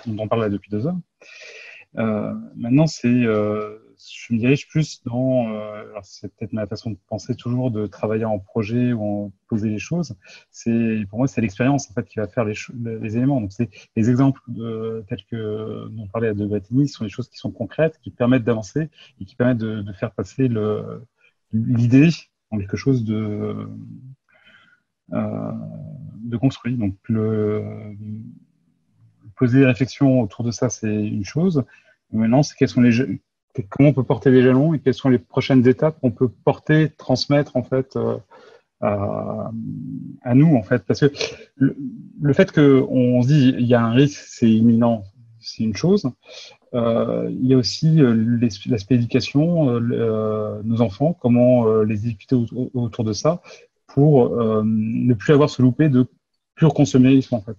on parle là depuis 2 heures. Maintenant, je me dirige plus dans, alors c'est peut-être ma façon de penser toujours, de travailler en projet ou en poser les choses. Pour moi, c'est l'expérience en fait qui va faire les éléments. Donc, c'est les exemples tels que dont on parlait à De Bretigny sont des choses qui sont concrètes, qui permettent d'avancer et qui permettent de faire passer l'idée en quelque chose de construit. Donc, poser des réflexions autour de ça, c'est une chose. Maintenant, c'est comment on peut porter les jalons et quelles sont les prochaines étapes qu'on peut porter, transmettre en fait à nous en fait. Parce que le fait qu'on se dit il y a un risque, c'est imminent, c'est une chose. Il y a aussi l'aspect éducation, nos enfants, comment les éduquer autour de ça pour ne plus avoir ce loupé de pur consumérisme en fait.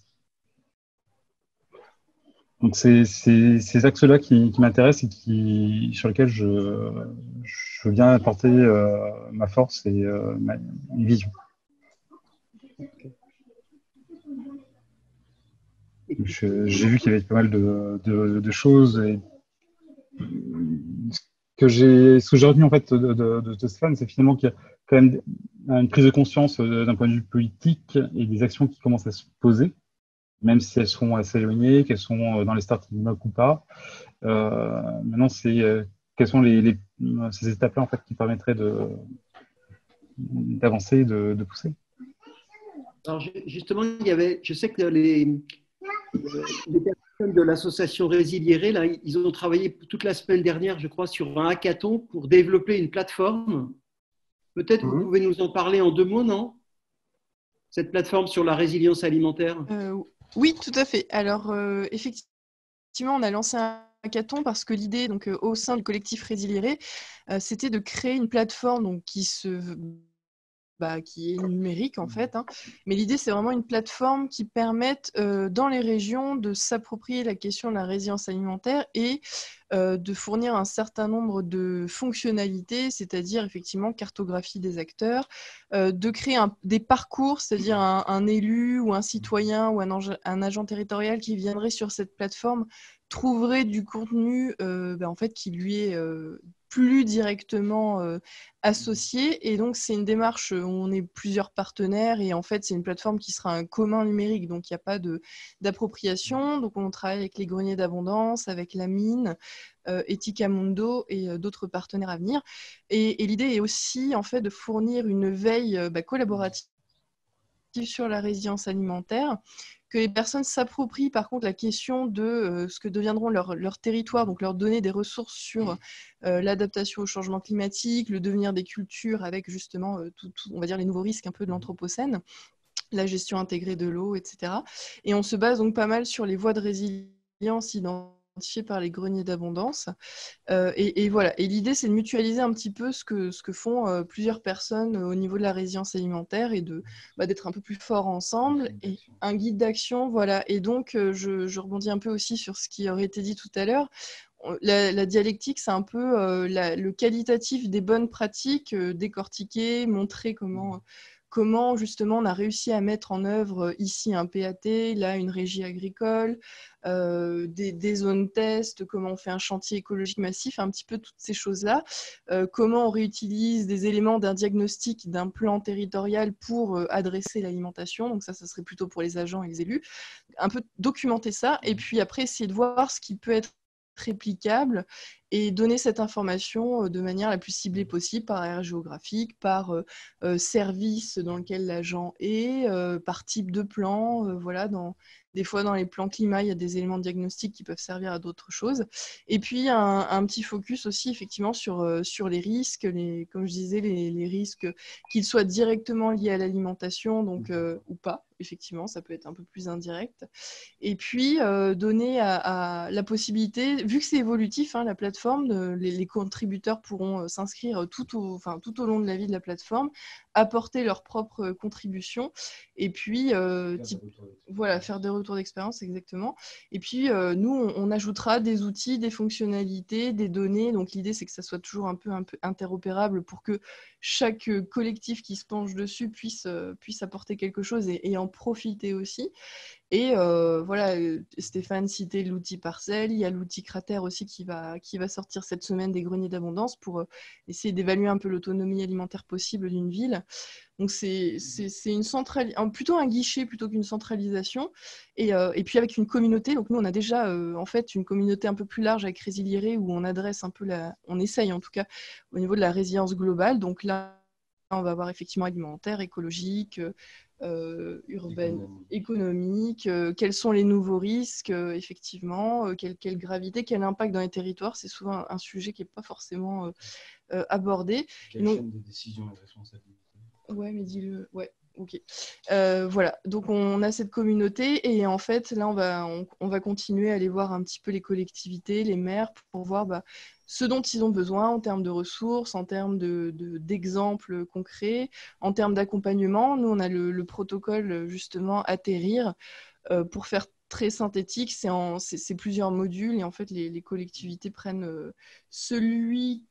Donc c'est ces axes-là qui m'intéressent et sur lesquels je viens apporter ma force et une vision. J'ai vu qu'il y avait pas mal de choses et ce que j'ai retenu en fait de Stéphane, c'est finalement qu'il y a quand même une prise de conscience d'un point de vue politique et des actions qui commencent à se poser, même si elles sont assez éloignées, qu'elles sont dans les starting blocks ou pas. Maintenant, quelles sont ces étapes-là en fait qui permettraient d'avancer, de pousser. Alors justement, je sais que les personnes de l'association Résilier, là, ils ont travaillé toute la semaine dernière, je crois, sur un hackathon pour développer une plateforme. Peut-être vous pouvez nous en parler en 2 mots, non? Cette plateforme sur la résilience alimentaire. Oui, tout à fait. Alors, effectivement, on a lancé un hackathon parce que l'idée, donc, au sein du collectif Résilier, c'était de créer une plateforme donc, qui se qui est numérique en fait, hein. Mais l'idée, c'est vraiment une plateforme qui permette dans les régions de s'approprier la question de la résilience alimentaire et de fournir un certain nombre de fonctionnalités, c'est-à-dire effectivement cartographie des acteurs, de créer des parcours, c'est-à-dire un élu ou un citoyen ou un agent territorial qui viendrait sur cette plateforme trouverait du contenu en fait, qui lui est plus directement associé. Et donc, c'est une démarche où on est plusieurs partenaires et en fait, c'est une plateforme qui sera un commun numérique. Donc, il n'y a pas d'appropriation. Donc, on travaille avec les greniers d'abondance, avec la mine, Ethica Mundo et d'autres partenaires à venir. Et l'idée est aussi en fait de fournir une veille collaborative sur la résilience alimentaire, que les personnes s'approprient par contre la question de ce que deviendront leur territoire, donc leur donner des ressources sur l'adaptation au changement climatique, le devenir des cultures avec justement on va dire les nouveaux risques un peu de l'anthropocène, la gestion intégrée de l'eau, etc. Et on se base donc pas mal sur les voies de résilience identifiées par les greniers d'abondance. Et voilà. Et l'idée, c'est de mutualiser un petit peu ce que font plusieurs personnes au niveau de la résilience alimentaire et d'être un peu plus forts ensemble. Et un guide d'action, voilà. Et donc, je rebondis un peu aussi sur ce qui aurait été dit tout à l'heure. La dialectique, c'est un peu le qualitatif des bonnes pratiques, décortiquer, montrer comment justement on a réussi à mettre en œuvre ici un PAT, là une régie agricole, des zones tests, comment on fait un chantier écologique massif, un petit peu toutes ces choses-là, comment on réutilise des éléments d'un diagnostic, d'un plan territorial pour adresser l'alimentation, donc ça serait plutôt pour les agents et les élus, un peu documenter ça, et puis après essayer de voir ce qui peut être réplicable et donner cette information de manière la plus ciblée possible par aire géographique, par service dans lequel l'agent est, par type de plan. Voilà, des fois, dans les plans climat, il y a des éléments de diagnostic qui peuvent servir à d'autres choses. Et puis, un petit focus aussi, effectivement, sur les risques, comme je disais, les risques qu'ils soient directement liés à l'alimentation, donc, ou pas. Effectivement, ça peut être un peu plus indirect. Et puis, donner à la possibilité, vu que c'est évolutif, hein, la plateforme, les contributeurs pourront s'inscrire tout au long de la vie de la plateforme, apporter leur propre contribution, et puis faire des retours d'expérience, exactement. Et puis, nous, on ajoutera des outils, des fonctionnalités, des données. Donc, l'idée, c'est que ça soit toujours un peu interopérable pour que chaque collectif qui se penche dessus puisse apporter quelque chose et en profiter aussi. Et voilà, Stéphane citait l'outil Parcelle, il y a l'outil Cratère aussi qui va sortir cette semaine des greniers d'abondance pour essayer d'évaluer un peu l'autonomie alimentaire possible d'une ville. Donc c'est plutôt un guichet plutôt qu'une centralisation, et puis avec une communauté. Donc nous on a déjà en fait une communauté un peu plus large avec Résiliere où on adresse un peu on essaye en tout cas au niveau de la résilience globale. Donc là on va avoir effectivement alimentaire, écologique, urbaine, économique, quels sont les nouveaux risques, effectivement, quelle gravité, quel impact dans les territoires. C'est souvent un sujet qui n'est pas forcément abordé. Quelle chaîne de décision et de responsabilité? Ouais, mais dis-le. Ouais, ok. Voilà, donc on a cette communauté et en fait, là, on va continuer à aller voir un petit peu les collectivités, les maires, pour voir ce dont ils ont besoin en termes de ressources, en termes d'exemples concrets, en termes d'accompagnement. Nous, on a le protocole, justement, Atterrir, pour faire très synthétique. C'est plusieurs modules et en fait, les collectivités prennent celui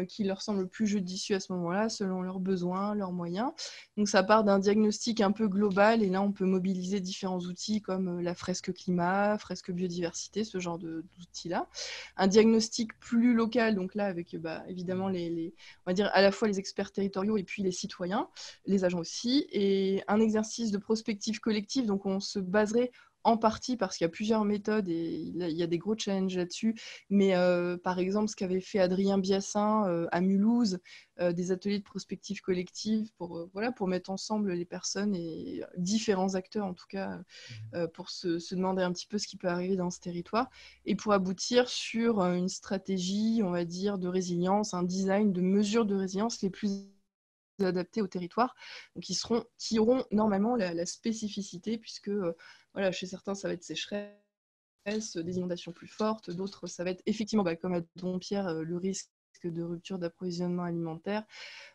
qui leur semble le plus judicieux à ce moment-là, selon leurs besoins, leurs moyens. Donc ça part d'un diagnostic un peu global, et là on peut mobiliser différents outils comme la fresque climat, fresque biodiversité, ce genre d'outils-là. Un diagnostic plus local, donc là avec évidemment on va dire à la fois les experts territoriaux et puis les citoyens, les agents aussi, et un exercice de prospective collective, donc on se baserait en partie parce qu'il y a plusieurs méthodes et il y a des gros challenges là-dessus. Mais par exemple, ce qu'avait fait Adrien Biassin à Mulhouse, des ateliers de prospective collective pour mettre ensemble les personnes et différents acteurs, en tout cas, pour se demander un petit peu ce qui peut arriver dans ce territoire et pour aboutir sur une stratégie, on va dire, de résilience, un design de mesures de résilience les plus adaptés au territoire, donc qui auront normalement la spécificité, puisque voilà, chez certains ça va être sécheresse, des inondations plus fortes, d'autres ça va être effectivement comme à Dompierre le risque de rupture d'approvisionnement alimentaire,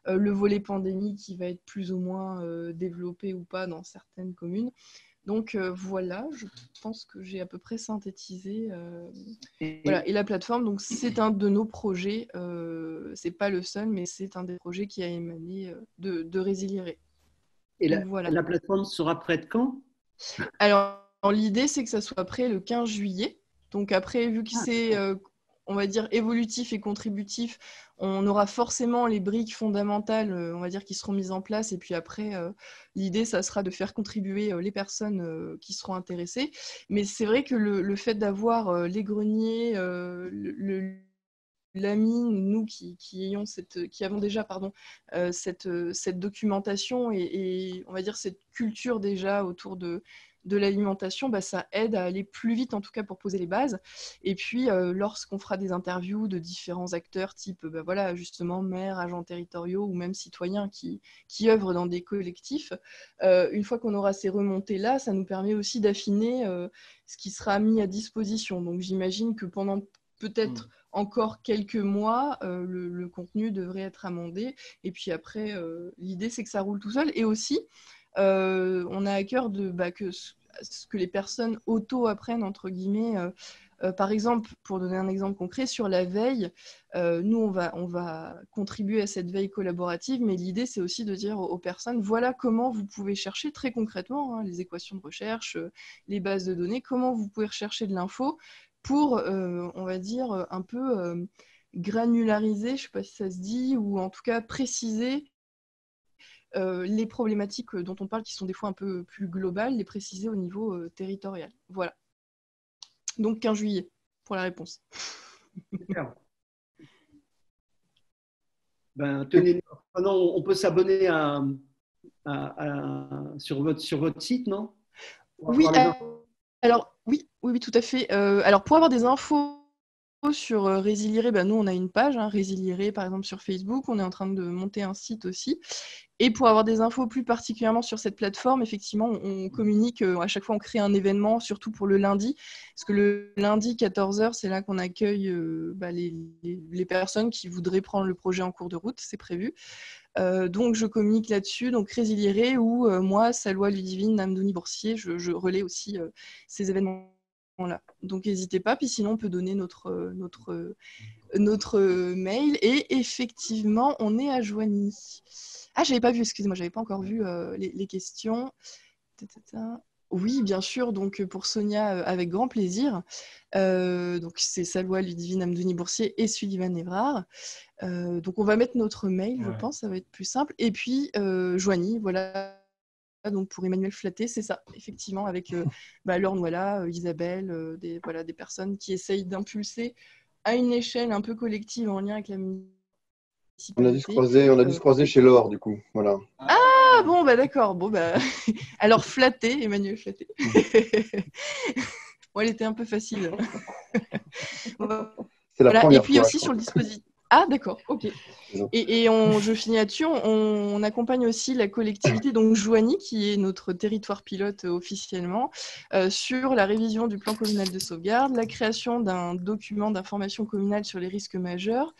le volet pandémie qui va être plus ou moins développé ou pas dans certaines communes. Donc voilà, je pense que j'ai à peu près synthétisé. Voilà. Et la plateforme, donc c'est un de nos projets. C'est pas le seul, mais c'est un des projets qui a émané de Résiliere. Et Donc, voilà. la plateforme sera prête quand? Alors, l'idée, c'est que ça soit prêt le 15 juillet. Donc après, vu que c'est, on va dire, évolutif et contributif, on aura forcément les briques fondamentales, on va dire, qui seront mises en place. Et puis après, l'idée, ça sera de faire contribuer les personnes qui seront intéressées. Mais c'est vrai que le fait d'avoir les greniers, la mine, nous qui avons déjà cette documentation et on va dire cette culture déjà autour de l'alimentation, bah, ça aide à aller plus vite, en tout cas pour poser les bases. Et puis, lorsqu'on fera des interviews de différents acteurs, type bah, voilà, justement maires, agents territoriaux ou même citoyens qui œuvrent dans des collectifs, une fois qu'on aura ces remontées-là, ça nous permet aussi d'affiner ce qui sera mis à disposition. Donc, j'imagine que pendant peut-être encore quelques mois, le contenu devrait être amendé. Et puis après, l'idée, c'est que ça roule tout seul. Et aussi, on a à cœur que les personnes auto-apprennent, entre guillemets. Par exemple, pour donner un exemple concret, sur la veille, nous, on va contribuer à cette veille collaborative, mais l'idée, c'est aussi de dire aux personnes, voilà comment vous pouvez chercher très concrètement les équations de recherche, les bases de données, comment vous pouvez rechercher de l'info pour, on va dire, un peu granulariser, je ne sais pas si ça se dit, ou en tout cas préciser les problématiques dont on parle, qui sont des fois un peu plus globales, les préciser au niveau territorial. Voilà. Donc 15 juillet pour la réponse. Super. Ben, tenez, on peut s'abonner sur votre site, non? Oui, alors oui, tout à fait. Alors pour avoir des infos sur Résiliere, ben, nous on a une page, Résiliere par exemple sur Facebook, on est en train de monter un site aussi. Et pour avoir des infos plus particulièrement sur cette plateforme, effectivement, on communique, à chaque fois on crée un événement, surtout pour le lundi, parce que le lundi 14h, c'est là qu'on accueille les personnes qui voudraient prendre le projet en cours de route, c'est prévu. Donc je communique là-dessus, donc Résiliere, où moi, Salwa Ludivine, Namdouni Boursier, je relais aussi ces événements-là. Donc n'hésitez pas, puis sinon on peut donner notre mail, et effectivement, on est à Joigny. Ah, j'avais pas vu, excusez-moi, j'avais pas encore vu les questions. Oui, bien sûr, donc pour Sonia, avec grand plaisir. Donc c'est Salwa Ludivine Amdouni Boursier et Sullivan Evrard. Donc on va mettre notre mail, je pense, ça va être plus simple. Et puis Joigny, voilà. Donc pour Emmanuel Flatté, c'est ça, effectivement, avec Laure Noila, Isabelle, des personnes qui essayent d'impulser à une échelle un peu collective en lien avec la municipalité. On a dû se croiser chez Laure, du coup. Voilà. Ah bon, bah d'accord. Bon, bah... Alors Flatté, Emmanuel Flatté. Bon, elle était un peu facile. C'est la première et puis fois, aussi sur le dispositif. Ah d'accord, ok. Et je finis là-dessus, on accompagne aussi la collectivité, donc Joigny, qui est notre territoire pilote officiellement, sur la révision du plan communal de sauvegarde, la création d'un document d'information communale sur les risques majeurs,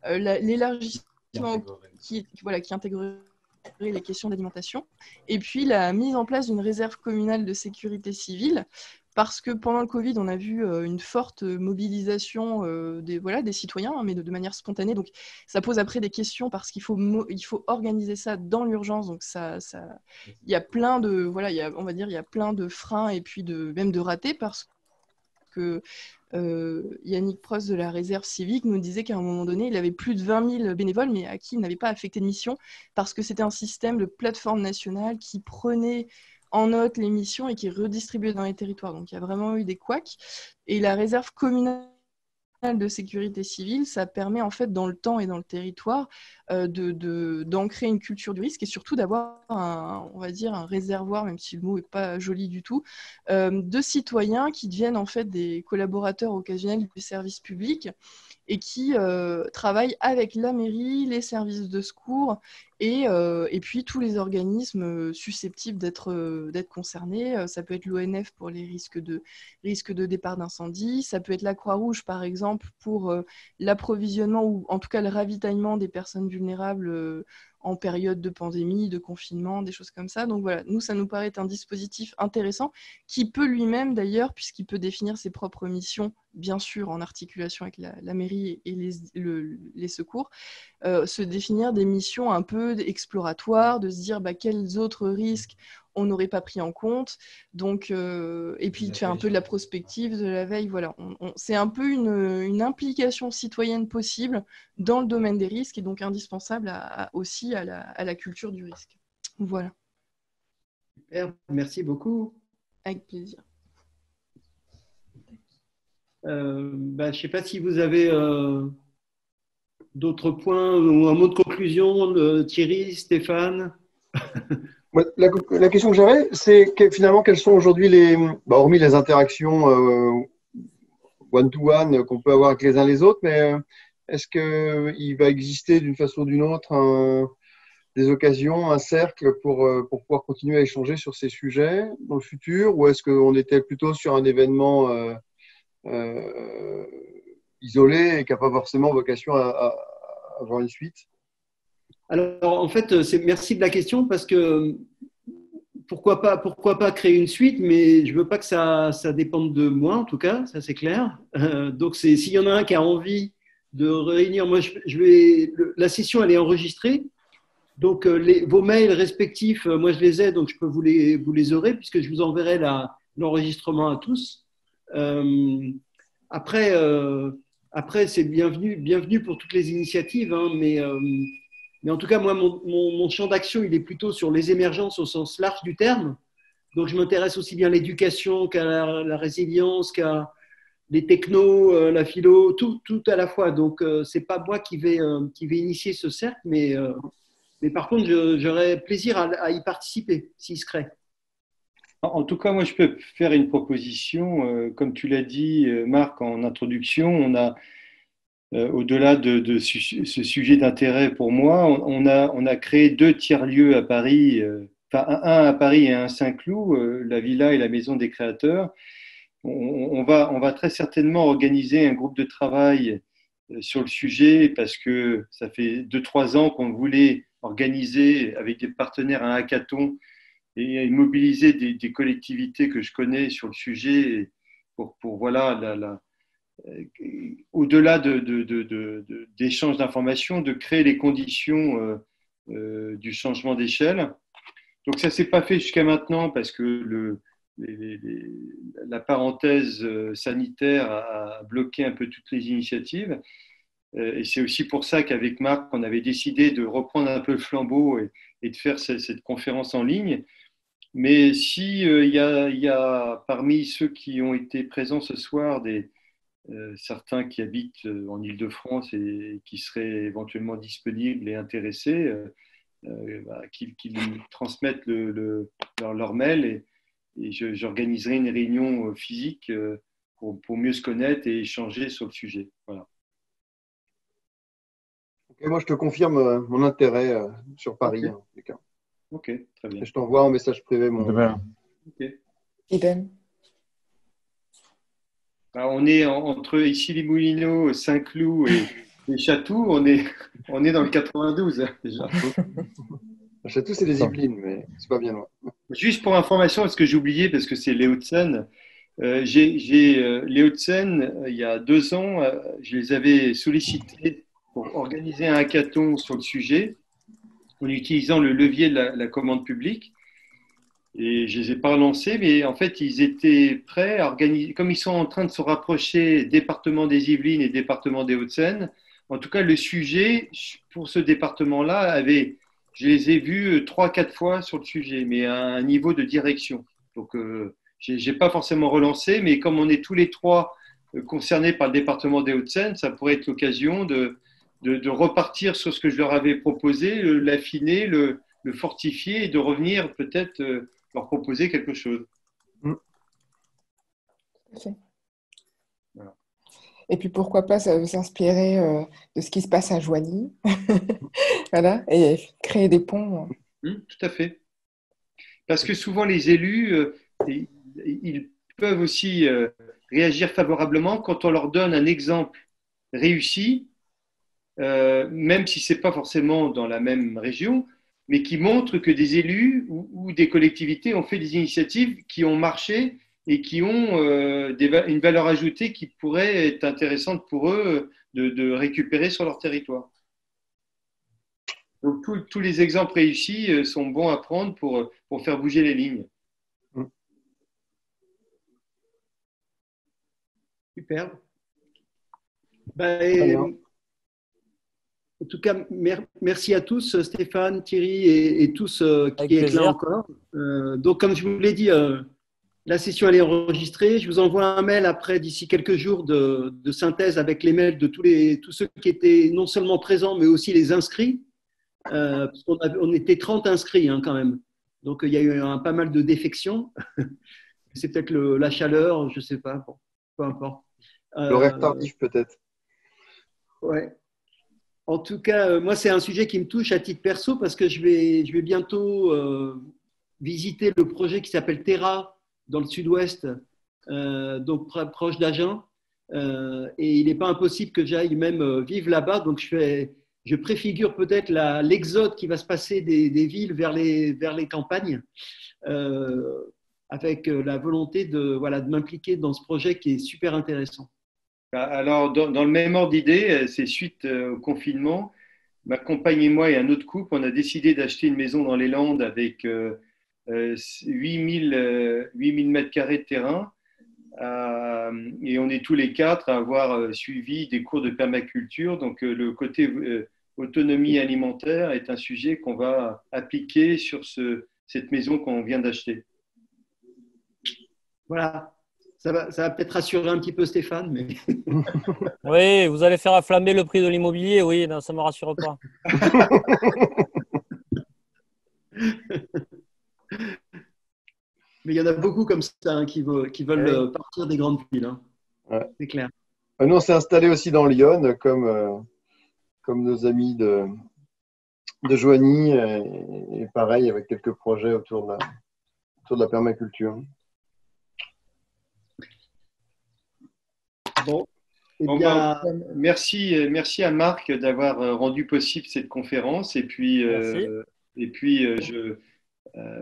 l'élargissement qui intégrerait les questions d'alimentation, et puis la mise en place d'une réserve communale de sécurité civile, parce que pendant le Covid, on a vu une forte mobilisation des citoyens, mais de manière spontanée. Donc, ça pose après des questions parce qu'il faut organiser ça dans l'urgence. Donc, il y a plein de, il y a plein de freins et puis même de ratés, parce que Yannick Prost de la réserve civique nous disait qu'à un moment donné, il avait plus de 20 000 bénévoles, mais à qui il n'avait pas affecté de mission, parce que c'était un système de plateforme nationale qui prenait en note les missions et qui redistribuait dans les territoires. Donc il y a vraiment eu des couacs. Et la réserve communale de sécurité civile, ça permet en fait dans le temps et dans le territoire d'ancrer une culture du risque, et surtout d'avoir on va dire un réservoir, même si le mot n'est pas joli du tout, de citoyens qui deviennent en fait des collaborateurs occasionnels du service public et qui travaille avec la mairie, les services de secours et puis tous les organismes susceptibles d'être concernés. Ça peut être l'ONF pour les risques de départ d'incendie, ça peut être la Croix-Rouge par exemple pour l'approvisionnement ou en tout cas le ravitaillement des personnes vulnérables en période de pandémie, de confinement, des choses comme ça. Donc voilà, nous, ça nous paraît un dispositif intéressant qui peut lui-même d'ailleurs, puisqu'il peut définir ses propres missions, bien sûr en articulation avec la mairie et les secours, se définir des missions un peu exploratoires, de se dire quels autres risques on n'aurait pas pris en compte. Donc, et puis de faire un peu de la prospective, de la veille. Voilà. C'est un peu une implication citoyenne possible dans le domaine des risques et donc indispensable aussi à la culture du risque. Voilà. Super, merci beaucoup. Avec plaisir. Je ne sais pas si vous avez d'autres points ou un mot de conclusion, Thierry, Stéphane. La question que j'avais, c'est finalement quelles sont aujourd'hui hormis les interactions one-to-one qu'on peut avoir avec les uns les autres, mais est-ce qu'il va exister d'une façon ou d'une autre des occasions, un cercle pour pouvoir continuer à échanger sur ces sujets dans le futur, ou est-ce qu'on était plutôt sur un événement isolé et qui n'a pas forcément vocation à avoir une suite? Alors, en fait, merci de la question parce que pourquoi pas créer une suite, mais je ne veux pas que ça dépende de moi, en tout cas, ça c'est clair. Donc, s'il y en a un qui a envie de réunir, moi, la session, elle est enregistrée. Donc, vos mails respectifs, moi, je les ai, donc je peux vous les aurez, puisque je vous enverrai l'enregistrement à tous. Après, c'est bienvenu pour toutes les initiatives, hein, mais en tout cas, moi, mon champ d'action, il est plutôt sur les émergences au sens large du terme. Donc, je m'intéresse aussi bien à l'éducation qu'à la résilience, qu'à les technos, la philo, tout à la fois. Donc, ce n'est pas moi qui vais initier ce cercle, mais par contre, j'aurais plaisir à y participer, s'il se crée. En tout cas, moi, je peux faire une proposition. Comme tu l'as dit, Marc, en introduction, on a au-delà de ce sujet d'intérêt pour moi, on a créé 2 tiers-lieux à Paris, un à Paris et un à Saint-Cloud, la Villa et la Maison des Créateurs. On va très certainement organiser un groupe de travail sur le sujet parce que ça fait 2-3 ans qu'on voulait organiser avec des partenaires un hackathon et mobiliser des collectivités que je connais sur le sujet pour voilà, au-delà d'échanges d'informations, de créer les conditions du changement d'échelle. Donc ça ne s'est pas fait jusqu'à maintenant parce que la parenthèse sanitaire a bloqué un peu toutes les initiatives. Et c'est aussi pour ça qu'avec Marc, on avait décidé de reprendre un peu le flambeau et de faire cette conférence en ligne. Mais si il y a parmi ceux qui ont été présents ce soir certains qui habitent en Île-de-France et qui seraient éventuellement disponibles et intéressés, qu'ils transmettent leur mail et j'organiserai une réunion physique pour mieux se connaître et échanger sur le sujet. Voilà. Okay, moi, je te confirme mon intérêt sur Paris. Okay. En tout cas. Ok, très bien. Et je t'envoie en message privé mon. Okay. Idem. Alors, on est entre Issy-les-Moulineaux, Saint-Cloud et Chatou. On est dans le 92 déjà. Chatou, c'est des Yvelines, mais c'est pas bien loin. Juste pour information, parce que j'ai oublié, parce que c'est les Hauts-de-Seine. Les Hauts-de-Seine, il y a 2 ans, je les avais sollicités pour organiser un hackathon sur le sujet en utilisant le levier de la commande publique. Et je ne les ai pas relancés, mais en fait, ils étaient prêts à organiser, comme ils sont en train de se rapprocher département des Yvelines et département des Hauts-de-Seine. En tout cas, le sujet pour ce département-là je les ai vus 3-4 fois sur le sujet, mais à un niveau de direction. Donc, je n'ai pas forcément relancé, mais comme on est tous les 3 concernés par le département des Hauts-de-Seine, ça pourrait être l'occasion de repartir sur ce que je leur avais proposé, l'affiner, le fortifier et de revenir peut-être leur proposer quelque chose. Parfait. Voilà. Et puis pourquoi pas s'inspirer de ce qui se passe à Joigny, voilà, et créer des ponts. Tout à fait. Parce que souvent les élus, ils peuvent aussi réagir favorablement quand on leur donne un exemple réussi, même si ce n'est pas forcément dans la même région, mais qui montre que des élus ou des collectivités ont fait des initiatives qui ont marché et qui ont une valeur ajoutée qui pourrait être intéressante pour eux de récupérer sur leur territoire. Donc tous les exemples réussis sont bons à prendre pour faire bouger les lignes. Super. En tout cas, merci à tous, Stéphane, Thierry et tous qui êtes là encore. Donc, comme je vous l'ai dit, la session elle est enregistrée. Je vous envoie un mail après, d'ici quelques jours, de synthèse avec les mails de tous ceux qui étaient non seulement présents, mais aussi les inscrits. Parce on était 30 inscrits quand même. Donc, il y a eu pas mal de défections. C'est peut-être la chaleur, je ne sais pas. Bon, peu importe. L'horaire tardif, peut-être. Ouais. En tout cas, moi, c'est un sujet qui me touche à titre perso parce que je vais bientôt visiter le projet qui s'appelle Terra dans le sud-ouest, donc proche d'Agen. Et il n'est pas impossible que j'aille même vivre là-bas. Donc, je préfigure peut-être l'exode qui va se passer des villes vers les campagnes avec la volonté de m'impliquer dans ce projet qui est super intéressant. Alors, dans le même ordre d'idée, c'est suite au confinement, ma compagne et moi et un autre couple, on a décidé d'acheter une maison dans les Landes avec 8000 mètres carrés de terrain. Et on est tous les quatre à avoir suivi des cours de permaculture. Donc, le côté autonomie alimentaire est un sujet qu'on va appliquer sur cette maison qu'on vient d'acheter. Voilà. Ça va peut-être rassurer un petit peu Stéphane, mais… Oui, vous allez faire afflammer le prix de l'immobilier, oui, non, ça ne me rassure pas. Mais il y en a beaucoup comme ça qui veulent partir des grandes villes. Ouais. C'est clair. Nous, on s'est installé aussi dans Lyon, comme nos amis de Joigny, et pareil, avec quelques projets autour de la permaculture. Bon, merci à Marc d'avoir rendu possible cette conférence. Et puis,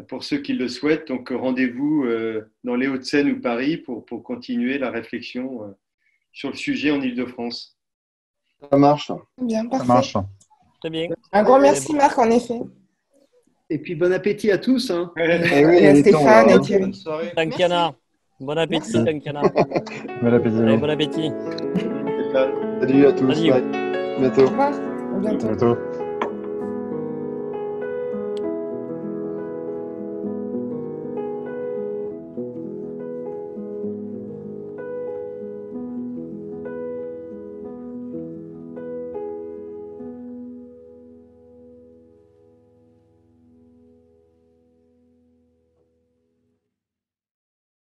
pour ceux qui le souhaitent, donc rendez-vous dans les Hauts-de-Seine ou Paris pour continuer la réflexion sur le sujet en Île-de-France. Ça marche. Bien, parfait. Ça marche. Très bien. Un grand merci, Marc, en effet. Et puis, bon appétit à tous. Et à Stéphane et Thierry. Tankiana. Bon appétit, Tankiana. Bon appétit. Allez, bon appétit. Salut à tous. Salut. Bye. Bientôt. Au revoir. À bientôt. À bientôt.